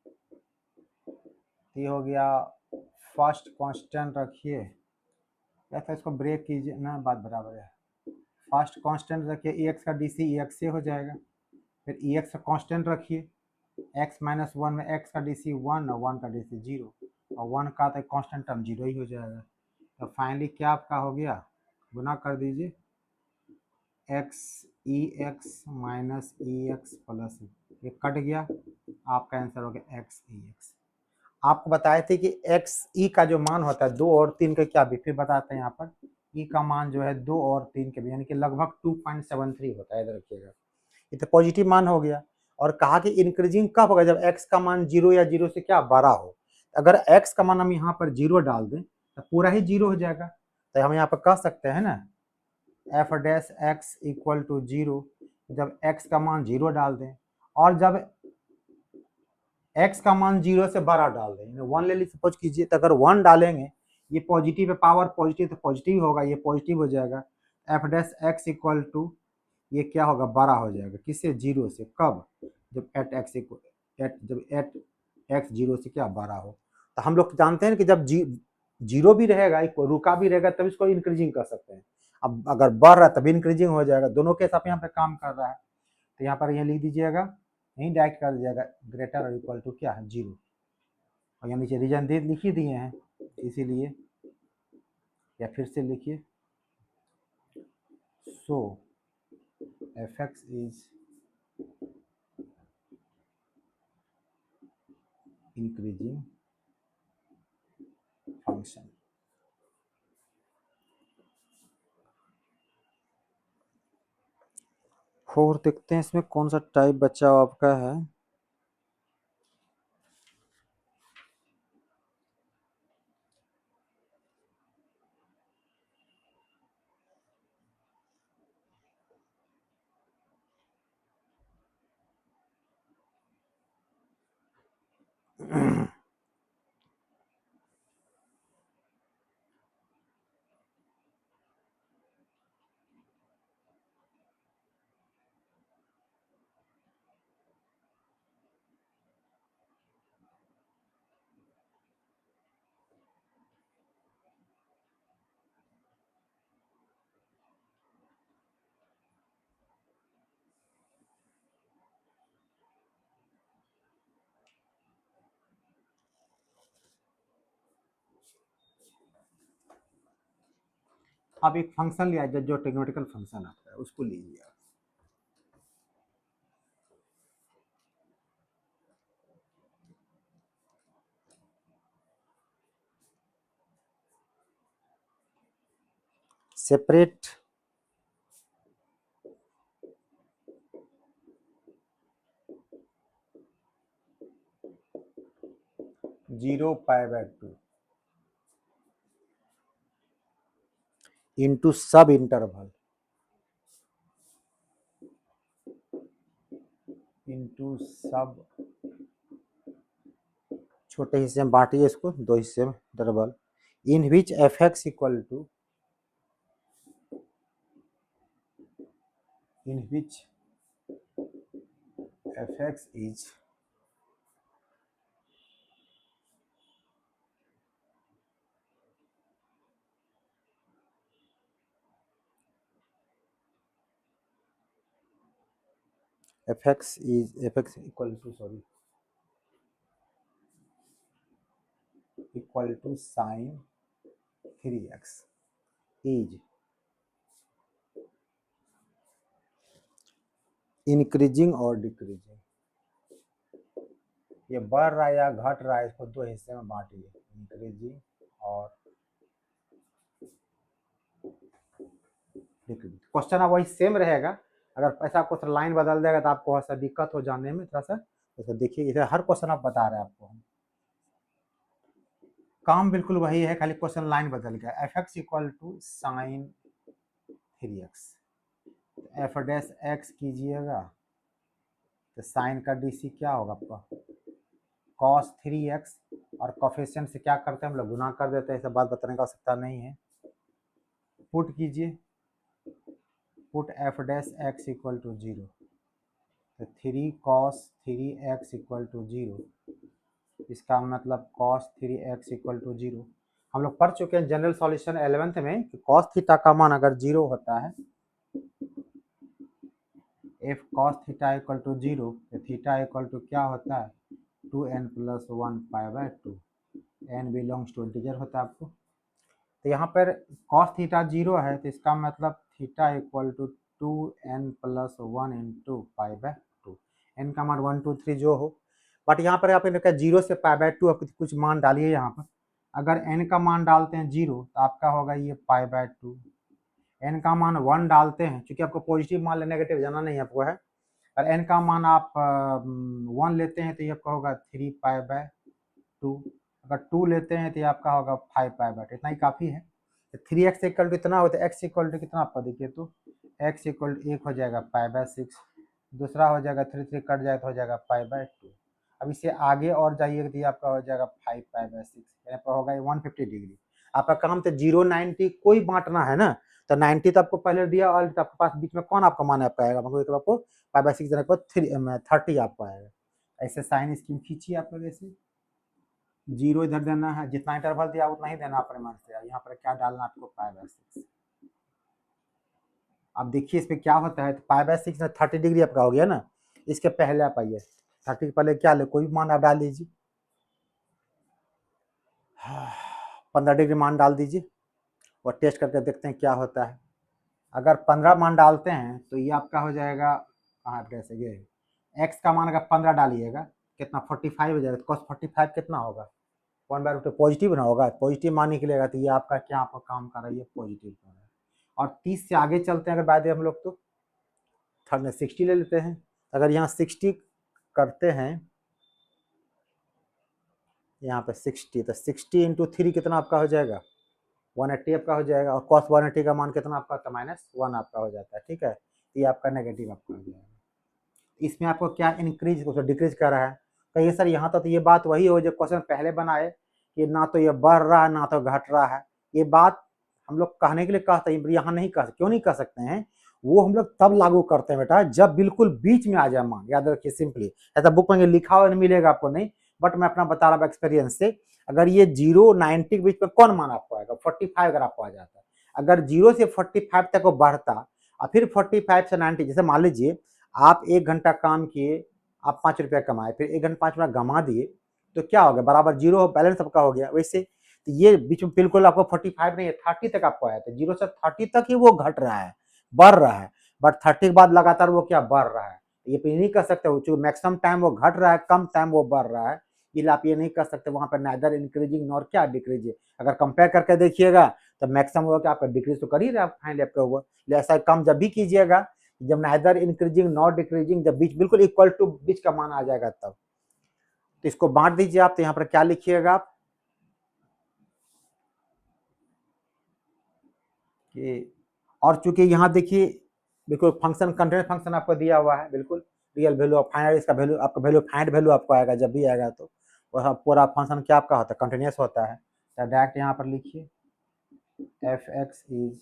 ये हो गया फर्स्ट कांस्टेंट रखिए, या फिर इसको ब्रेक कीजिए ना, बात बराबर है। फर्स्ट कांस्टेंट रखिए, ई एक्स का डी सी ई एक्स से हो जाएगा। फिर ई एक्स का कांस्टेंट रखिए, एक्स माइनस वन में एक्स का डी सी वन और वन का डी सी जीरो, और वन का तो कांस्टेंट टर्म जीरो ही हो जाएगा। तो फाइनली क्या आपका हो गया, गुना कर दीजिए, एक्स ई एक्स माइनस ई एक्स प्लस ये कट गया, आपका आंसर हो गया एक्स ई एक्स। आपको बताए थे कि एक्स ई का जो मान होता है दो और तीन का, क्या भी फिर बताते हैं यहाँ पर ई का मान जो है दो और तीन के भी, यानी कि लगभग 2.73 होता है, याद रखिएगा। ये तो पॉजिटिव मान हो गया। और कहा कि इंक्रीजिंग कब होगा, जब एक्स का मान जीरो या जीरो से क्या बड़ा हो। अगर एक्स का मान हम यहाँ पर जीरो डाल दें तो पूरा ही जीरो हो जाएगा। तो हम यहाँ पर कह सकते हैं ना f dash x equal to zero, जब एक्स का मान जीरो डाल दें, और जब एक्स का मान जीरो से बड़ा डाल दें, वन ले ली सपोज कीजिए, तो अगर वन डालेंगे ये पॉजिटिव है, पावर पॉजिटिव तो पॉजिटिव होगा, ये पॉजिटिव हो जाएगा। F dash x equal to ये क्या होगा, बड़ा हो जाएगा किससे, जीरो से। कब, जब एट एक्स जब एट एक्स जीरो से क्या बड़ा हो। तो हम लोग जानते हैं कि जब जीरो भी रहेगा, रुका भी रहेगा, तब इसको इंक्रीजिंग कर सकते हैं। अब अगर बढ़ रहा है तभी इंक्रीजिंग हो जाएगा, दोनों के हिसाब यहाँ पे काम कर रहा है। तो यहाँ पर ये लिख दीजिएगा, यहीं डायरेक्ट कर दीजिएगा, ग्रेटर और इक्वल टू क्या है, जीरो। और यहाँ नीचे रीजन दे लिख ही दिए हैं, इसीलिए या फिर से लिखिए, so F x is increasing function. और देखते हैं इसमें कौन सा टाइप बच्चा आपका है। अब एक फंक्शन लिया जो ट्रिग्नोमेट्रिकल फंक्शन आता है उसको लीजिए आप। Separate zero pi by two into sub interval into sub, छोटे हिस्से में बांटिए इसको, दो हिस्से में interval, in which F x equal to, in which F x is f x equal to sorry equal to sine 3x is increasing और decreasing, ये बढ़ रहा है या घट रहा है इसको दो हिस्से में बांटिए, इंक्रीजिंग और डिक्रीजिंग। क्वेश्चन अब वही सेम रहेगा, अगर ऐसा क्वेश्चन लाइन बदल देगा तो आपको ऐसा दिक्कत हो जाने में थोड़ा सा, तो देखिए इसे हर क्वेश्चन आप बता रहे हैं आपको हम, काम बिल्कुल वही है, खाली क्वेश्चन लाइन बदल गया। F x equal to sine 3x, f dash x कीजिएगा तो साइन का डीसी क्या होगा आपका cos 3x, और कोफिशिएंट से क्या करते हैं हम लोग गुना कर देते हैं, ऐसा बात बताने का आवश्यकता नहीं है। पुट कीजिए, put f dash x equal to 0, तो 3 cos 3x इक्वल टू 0, इसका मतलब cos 3x इक्वल टू 0। हम लोग पढ़ चुके हैं जनरल सॉल्यूशन 11th में कि cos थीटा का मान अगर 0 होता है, f cos theta equal to 0, तो थीटा इक्वल टू क्या होता है 2n plus 1 pi by 2, n belongs to integer होता है आपको। तो यहाँ पर cos थीटा 0 है, तो इसका मतलब theta equal to 2n plus 1 into pi by 2, n का मान 1 2 3 जो हो, बट यहाँ पर आप इनका 0 से पाई बाय 2 आप कुछ मान डालिए यहाँ पर। अगर n का मान डालते हैं 0 तो आपका होगा ये पाई बाय 2, n का मान 1 डालते हैं, क्योंकि आपको पॉजिटिव मान लेने नेगेटिव जाना नहीं आपको है, और n का मान आप 1 लेते हैं तो ये आपका होगा 3 पाई बाय 2, अगर 2 लेते हैं तो ये आपका होगा 5 पाई बाय 2, इतना ही काफ़ी है। तो 3x इक्वल टू इतना होता है, x इक्वल टू कितना आपका देखिए, तो x इक्वल टू एक हो जाएगा पाई बाय 6, दूसरा हो जाएगा 3 3 कट जाए तो हो जाएगा पाई बाय 2। अब इसे आगे और जाइएगा तो ये आपका हो जाएगा 5 पाई बाय 6, यहाँ पर होगा 150 डिग्री। आपका काम तो 0 90 कोई बांटना है ना, तो 90 तो आपको पहले दिया, और आपके पास बीच में कौन आपका मान आपका आएगा, मतलब आपको पाई बाय 6 देने के बाद 30 आपको आएगा। ऐसे साइन स्कीम खींचिए आप लोग, ऐसे 0 इधर देना है, जितना इंटरवल दिया उतना ही देना अपने मन से। यहाँ पर क्या डालना आपको पाई बाय 6। अब देखिए इसमें क्या होता है, तो पाई बाय 6 में 30 डिग्री आपका हो गया ना, इसके पहले आप आइए 30 के पहले क्या ले, कोई भी मान आप डाल दीजिए, 15 डिग्री मान डाल दीजिए और टेस्ट करके देखते हैं क्या होता है। अगर 15 मान डालते हैं तो ये आपका हो जाएगा, कहाँ कैसे ये एक्स का मान अगर 15 डालिएगा कितना 45 हो जाएगा, तो cos 45 कितना होगा 1/√, पॉजिटिव ना होगा, पॉजिटिव मान निकलेगा, तो ये आपका क्या आपका काम कर रही है पॉजिटिव कर रहा है। और 30 से आगे चलते हैं अगर बात हम लोग, तो 60 ले लेते हैं, अगर यहाँ 60 करते हैं, यहाँ पे 60, तो 60 इंटू 3 कितना आपका हो जाएगा 180 आपका हो जाएगा, और cos 180 का मान कितना आपका होता है -1 आपका हो जाता है, ठीक है, ये आपका नेगेटिव आपका हो जाएगा। इसमें आपको क्या इंक्रीज डिक्रीज कर रहा है, कहिए सर यहाँ तो ये बात वही हो जो क्वेश्चन पहले बनाए कि ना तो ये बढ़ रहा है ना तो घट रहा है, ये बात हम लोग कहने के लिए कहते हैं, यहाँ नहीं कह, क्यों नहीं कह सकते हैं, वो हम लोग तब लागू करते हैं बेटा जब बिल्कुल बीच में आ जाए मान, याद रखिए सिंपली, ऐसा बुक में लिखा हुआ मिलेगा आपको नहीं, बट मैं अपना बता रहा हूँ एक्सपीरियंस से। अगर ये 0 90 के बीच में कौन मान आपको आएगा 45 अगर आपको आ जाता है, अगर 0 से 45 तक वो बढ़ता और फिर 45 से 90, जैसे मान लीजिए आप 1 घंटा काम किए, आप 5 रुपया कमाए, फिर 1 घंटा 5 मिनट गमा दिए, तो क्या हो गया बराबर 0 बैलेंस सबका हो गया। वैसे ये बीच में बिल्कुल आपको 45 नहीं है, 30 तक आपको आया था, 0 से 30 तक ही वो घट रहा है, बढ़ रहा है, बट 30 के बाद लगातार वो क्या बढ़ रहा है। ये पे नहीं कर सकते हो, चूंकि मैक्सिमम टाइम वो घट रहा है, कम टाइम वो बढ़ रहा है, इसलिए आप ये नहीं कर सकते वहां पर नाइदर इंक्रीजिंग नॉर क्या डिक्रीजिंग। अगर कंपेयर करके देखिएगा तो मैक्सिमम होगा कि आपका डिक्रीज तो कर ही रहा है फाइनली आपका हुआ, ऐसा कम जब भी कीजिएगा, जब नाइदर इंक्रीजिंग नॉर डिक्रीजिंग, जब बीच बिल्कुल इक्वल टू बीच का मान आ जाएगा तब। तो इसको बांट दीजिए आप, तो यहाँ पर क्या लिखिएगा आप कि, और चूंकि यहाँ देखिए बिल्कुल फंक्शन कंटिन्यूस फंक्शन आपको दिया हुआ है, बिल्कुल रियल वैल्यू ऑफ फाइनल, इसका वैल्यू आपका वैल्यू फाइंड वैल्यू आपको आएगा जब भी आएगा, तो वह पूरा फंक्शन क्या आपका होता है, कंटिन्यूस होता है। तो डायरेक्ट यहाँ पर लिखिए एफ एक्स इज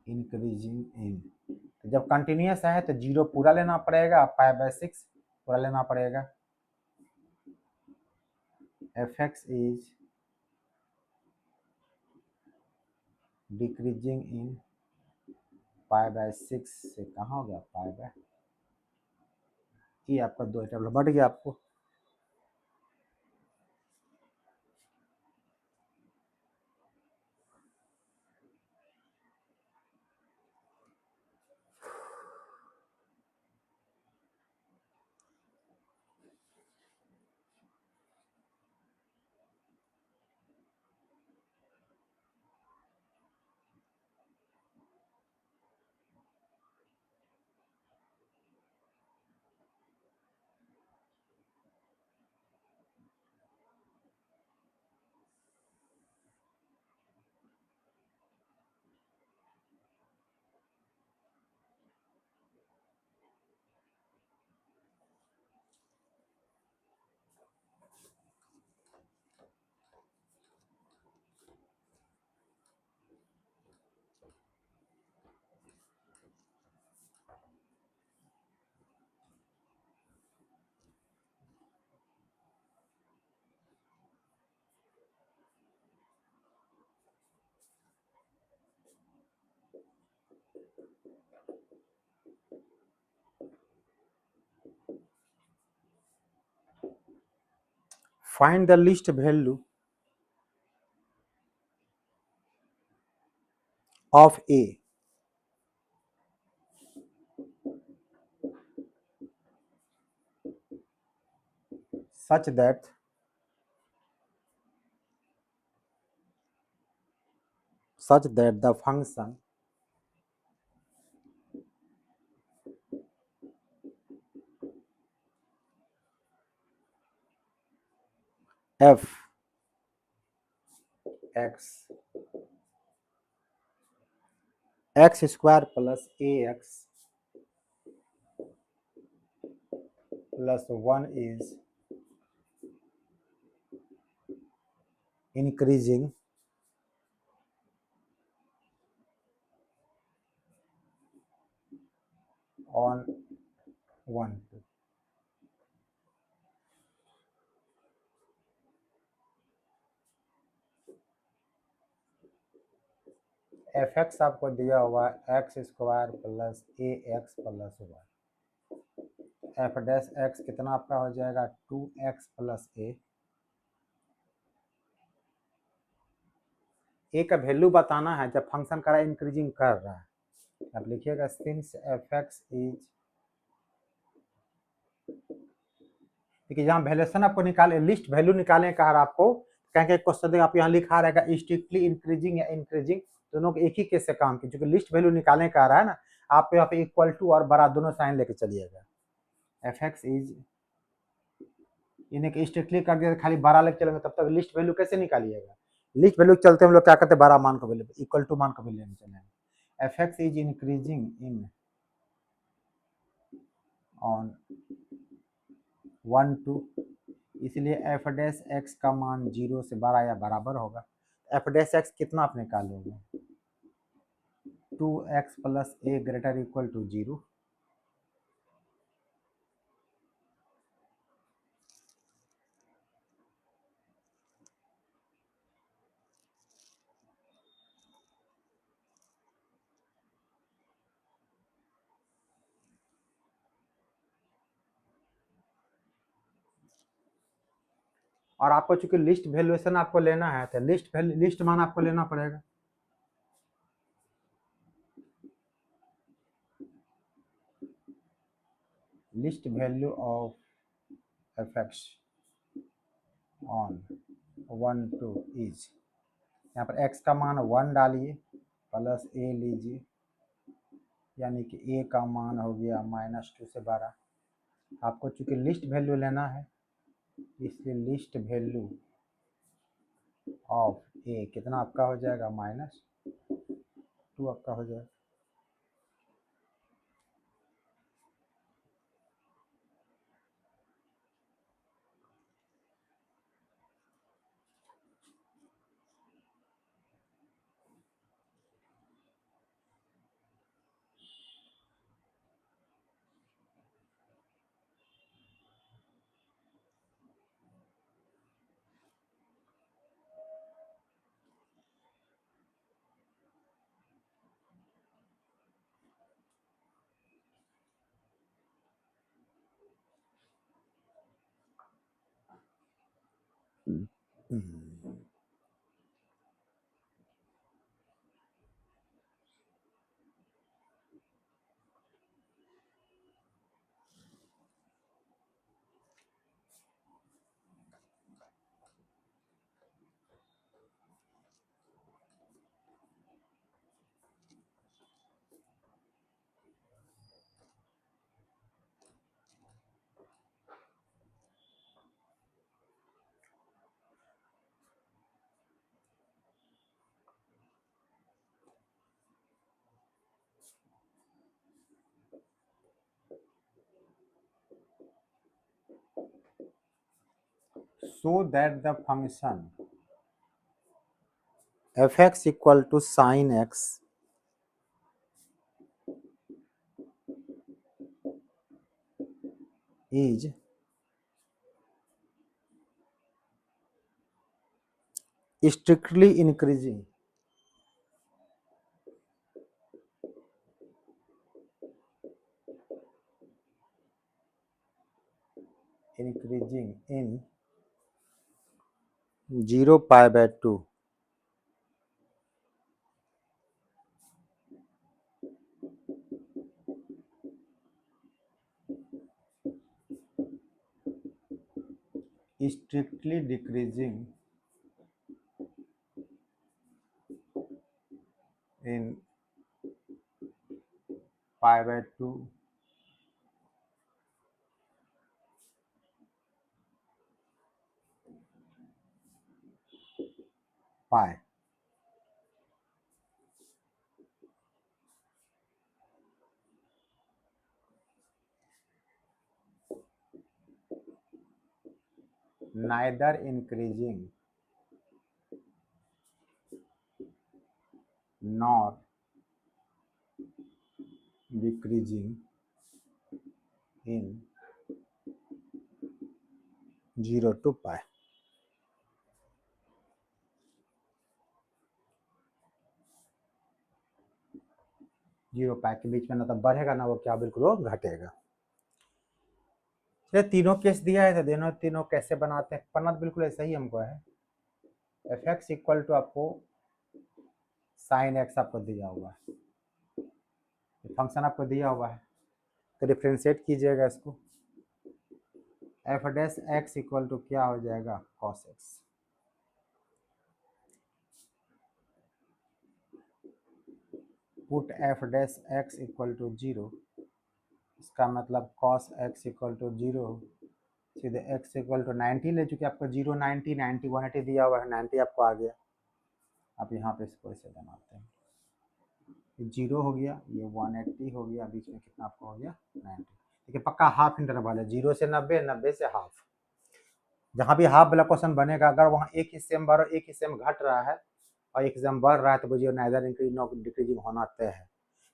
इंक्रीजिंग इन, तो जब कंटिन्यूस है तो 0 पूरा लेना पड़ेगा, 5/6 पूरा लेना पड़ेगा। F x is decreasing in 5/6 से कहाँ हो गया 5/, ये आपका 2 टेबल बढ़ गया आपको। Find the least value of A such that the function f x x square plus ax plus 1 is increasing on 1 F X आपको दिया हुआ है X square plus A X plus 1, F dash X कितना आपका हो जाएगा 2x plus ए का value बताना है जब फंक्शन का इंक्रीजिंग कर रहा है। अब लिखिएगा सिंस एफ एक्स इज, देखिए यहाँ वैल्यूएशन आपको निकाले, लिस्ट वैल्यू निकालने का है आपको, कहेंगे क्वेश्चन आप यहाँ लिखा रहेगा स्ट्रिक्टली इंक्रीजिंग या इंक्रीजिंग, दोनों को एक ही केस से काम की, क्योंकि लिस्ट वैल्यू निकालने का आ रहा है ना, आप यहाँ पे इक्वल टू और बड़ा दोनों साइन लेके चलिएगा। एफ एक्स इज, इन्हें स्ट्रिक्टली कर दिया खाली 12 लेके चलेंगे, तब तक लिस्ट वैल्यू कैसे निकालिएगा, लिस्ट वैल्यू चलते हम लोग क्या करते हैं 12 मान को वैल्यू इक्वल टू मान को वैल्यू लेने चलेंगे। F x is increasing in on 1 2, इसलिए एफ डैश एक्स का मान 0 से 12 या बराबर होगा। एफ डैश एक्स कितना आप निकालेंगे 2x plus a greater equal to 0, और आपको चूंकि लिस्ट वैल्यूएशन आपको लेना है तो लिस्ट मान आपको लेना पड़ेगा। Least value of F x on 1 2 is, यहाँ पर x का मान 1 डालिए प्लस a लीजिए, यानी कि a का मान हो गया -2 से 12। आपको चूंकि लिस्ट वैल्यू लेना है इसलिए लिस्ट वैल्यू ऑफ a कितना आपका हो जाएगा -2 आपका हो जाएगा। So that the function f(x) equal to sin x is strictly increasing in 0 π/2 strictly decreasing in π/2 pi। neither increasing nor decreasing in 0 to π। 0 π के बीच में ना तो बढ़ेगा ना वो क्या बिल्कुल वो घटेगा। ये तीनों केस दिया है तो दोनों तीनों कैसे बनाते हैं पन्ना तो बिल्कुल ऐसा ही हमको है। एफ एक्स इक्वल टू आपको साइन एक्स आपको दिया हुआ है, फंक्शन आपको दिया हुआ है तो डिफ्रेंशिएट कीजिएगा इसको। F dash x equal to क्या हो जाएगा cos x, put f dash x equal to 0, इसका मतलब कॉस एक्स इक्वल टू 0, सीधे एक्स इक्वल टू 90 ले चुके आपको 0 90 90 180 दिया हुआ है 90 आपको आ गया। आप यहाँ पे इसको ऐसे बनाते हैं, 0 हो गया, ये 180 हो गया, बीच में कितना आपको हो गया 90। देखिए पक्का हाफ इंटरवल है, 0 से 90 90 से हाफ। जहाँ भी हाफ वाला क्वेश्चन बनेगा अगर वहाँ एक हिस्से में बढ़ एक हिस्से में घट रहा है और एक हिस्से में बढ़ रहा है तो बुझिए नाइदर इंक्रीज नॉट डिक्रीजिंग होना तय है।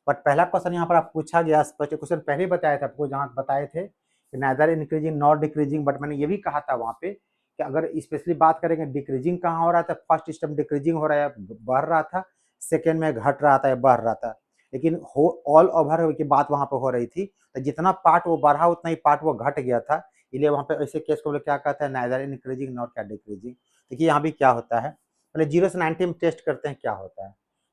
बट पहला क्वेश्चन यहाँ पर आप पूछा गया, स्पष्ट क्वेश्चन पहले बताया था आपको, जहाँ बताए थे कि neither increasing not decreasing, but मैंने ये भी कहा था वहाँ पे कि अगर स्पेशली बात करेंगे डिक्रीजिंग कहाँ हो रहा था, फर्स्ट स्टेप डिक्रीजिंग हो रहा है बढ़ रहा था, सेकेंड में घट रहा था या बढ़ रहा था। लेकिन हो ऑल ओवर की बात वहाँ पे हो रही थी, तो जितना पार्ट वो बढ़ा उतना ही पार्ट वो घट गया था, इसलिए वहाँ पे ऐसे केस को लोग क्या कहते हैं, नाइदर इंक्रीजिंग नॉर क्या डिक्रीजिंग। देखिए यहाँ भी क्या होता है, पहले 0 से 90 में टेस्ट करते हैं क्या होता है।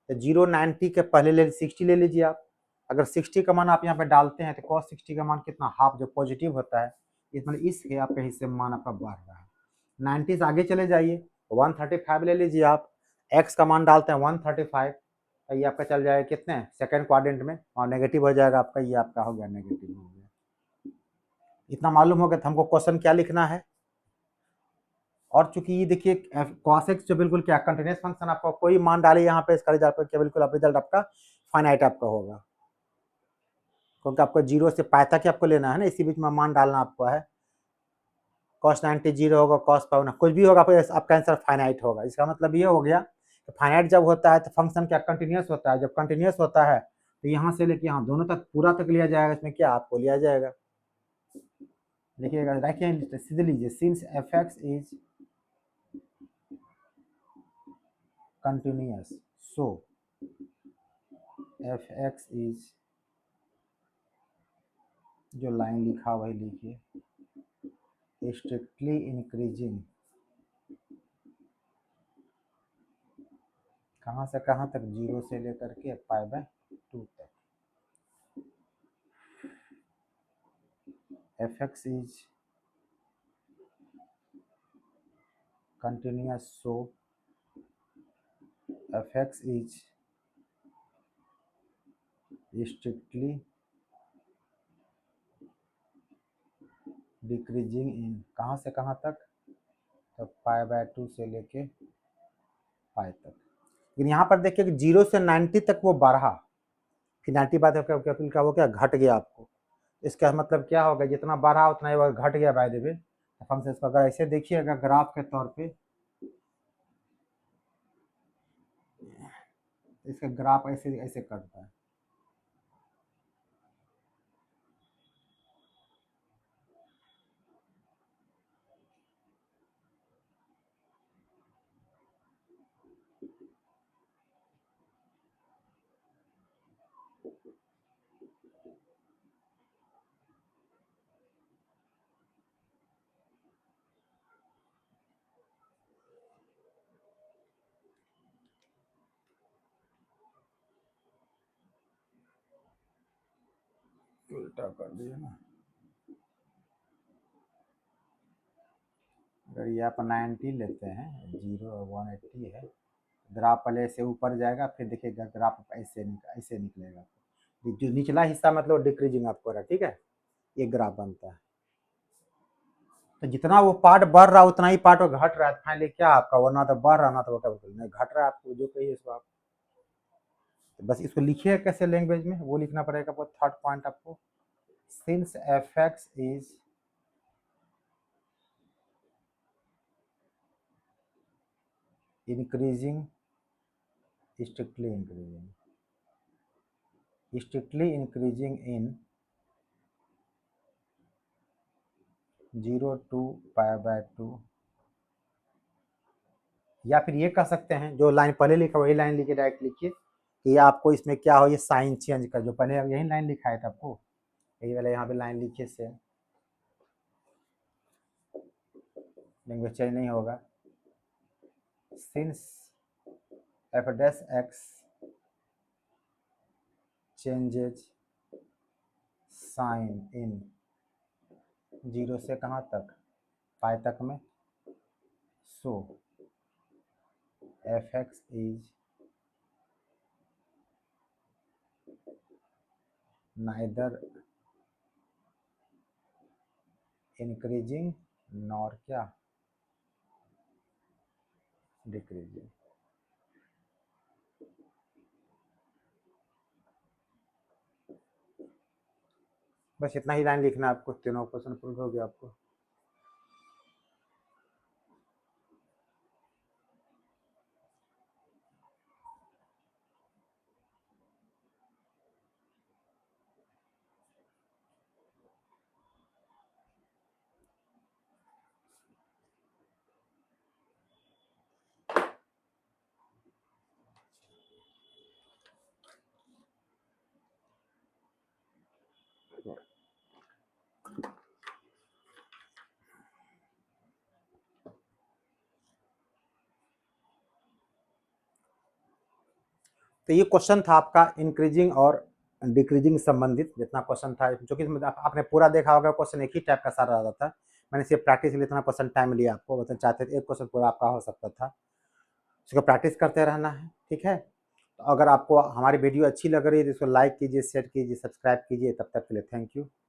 तो 0 90 के पहले ले 60 ले लीजिए आप। अगर 60 का मान आप यहाँ पे डालते हैं तो cos 60 का मान कितना, हाफ जो पॉजिटिव होता है, इसमें इस आपके हिस्से में मान आपका बढ़ रहा है। 90 से आगे चले जाइए, 135 ले लीजिए आप, x का मान डालते हैं 135, तो ये आपका चल जाएगा कितने, सेकंड क्वाड्रेंट में, और नेगेटिव हो जाएगा आपका, ये आपका हो गया नेगेटिव हो गया। इतना मालूम हो गया तो हमको क्वेश्चन क्या लिखना है। और चूंकि ये देखिए cos x जो बिल्कुल क्या कंटिन्यूस फंक्शन, आपको कोई मान डाले यहाँ पे इसका रिजल्ट क्या बिल्कुल आप रिजल्ट आपका फाइनाइट आपका होगा, क्योंकि आपको 0 से पाई तक आपको लेना है ना, इसी बीच में मान डालना आपको है। cos 90 0 होगा, cos पाई ना कुछ भी होगा, आपका आंसर फाइनाइट होगा। इसका मतलब ये हो गया कि फाइनाइट जब होता है तो फंक्शन क्या कंटिन्यूस होता है, जब कंटिन्यूस होता है तो यहाँ से लेके यहाँ दोनों तक पूरा तक लिया जाएगा, इसमें क्या आपको लिया जाएगा, देखिएगा रखिए सीधे लीजिए, since F x is continuous so F x is, जो लाइन लिखा वही लिखिए, स्ट्रिक्टली इंक्रीजिंग, कहाँ से कहाँ तक, 0 से लेकर के पाई बाय 2 तक। F x is continuous so fx is strictly decreasing in, कहाँ से कहाँ तक, तो पाई बाय 2 से लेके पाई तक। लेकिन यहाँ पर देखिए कि 0 से 90 तक वो बढ़ा, फिर 90 बाद का वो क्या घट गया आपको, इसका मतलब क्या होगा, जितना बढ़ा उतना ही वो घट गया बाय द वे फंक्शन को। अगर ऐसे देखिएगा ग्राफ के तौर पे, इसका ग्राफ ऐसे ऐसे कटता है, उल्टा कर दिया ना। अगर ये आप 90 लेते हैं, 0 और 180 है, ग्राफ पहले से ऊपर जाएगा, फिर देखिएगा ग्राफ ऐसे निकलेगा, जो निचला हिस्सा मतलब डिक्रीजिंग आपको रहा, ठीक है, ये ग्राफ बनता है। तो जितना वो पार्ट बढ़ रहा उतना ही पार्ट वो घट रहा है, फाइनली क्या आपका, वो ना तो बढ़ रहा ना तो वो नहीं घट रहा है, आपको जो कहिए इसको आप, तो बस इसको लिखिए कैसे लैंग्वेज में, वो लिखना पड़ेगा। वो थर्ड पॉइंट आपको, since F x is increasing, strictly increasing, strictly increasing in 0 to pi by 2, या फिर ये कह सकते हैं जो लाइन पहले लिखा वही लाइन लिखिए, डायरेक्ट लिखिए कि आपको इसमें क्या हो, ये साइन चेंज कर, जो पहले यही लाइन लिखा है था आपको, यही वाला यहाँ पे लाइन लिखिए, से लैंग्वेज चेंज नहीं होगा। Since F dash x changes sign in 0 से कहाँ तक, पाई तक में, so F x is neither increasing nor क्या डिक्रीजिंग। बस इतना ही लाइन लिखना है आपको, तीनों क्वेश्चन प्रूव हो गया आपको। तो ये क्वेश्चन था आपका इंक्रीजिंग और डिक्रीजिंग संबंधित जितना क्वेश्चन था, जो कि आपने पूरा देखा होगा, क्वेश्चन एक ही टाइप का सारा रहता था। मैंने सिर्फ प्रैक्टिस के लिए इतना क्वेश्चन टाइम लिया आपको, मतलब चाहते थे एक क्वेश्चन पूरा आपका हो सकता था। इसको प्रैक्टिस करते रहना है, ठीक है। तो अगर आपको हमारी वीडियो अच्छी लग रही है तो इसको लाइक कीजिए, शेयर कीजिए, सब्सक्राइब कीजिए। तब तक के लिए थैंक यू।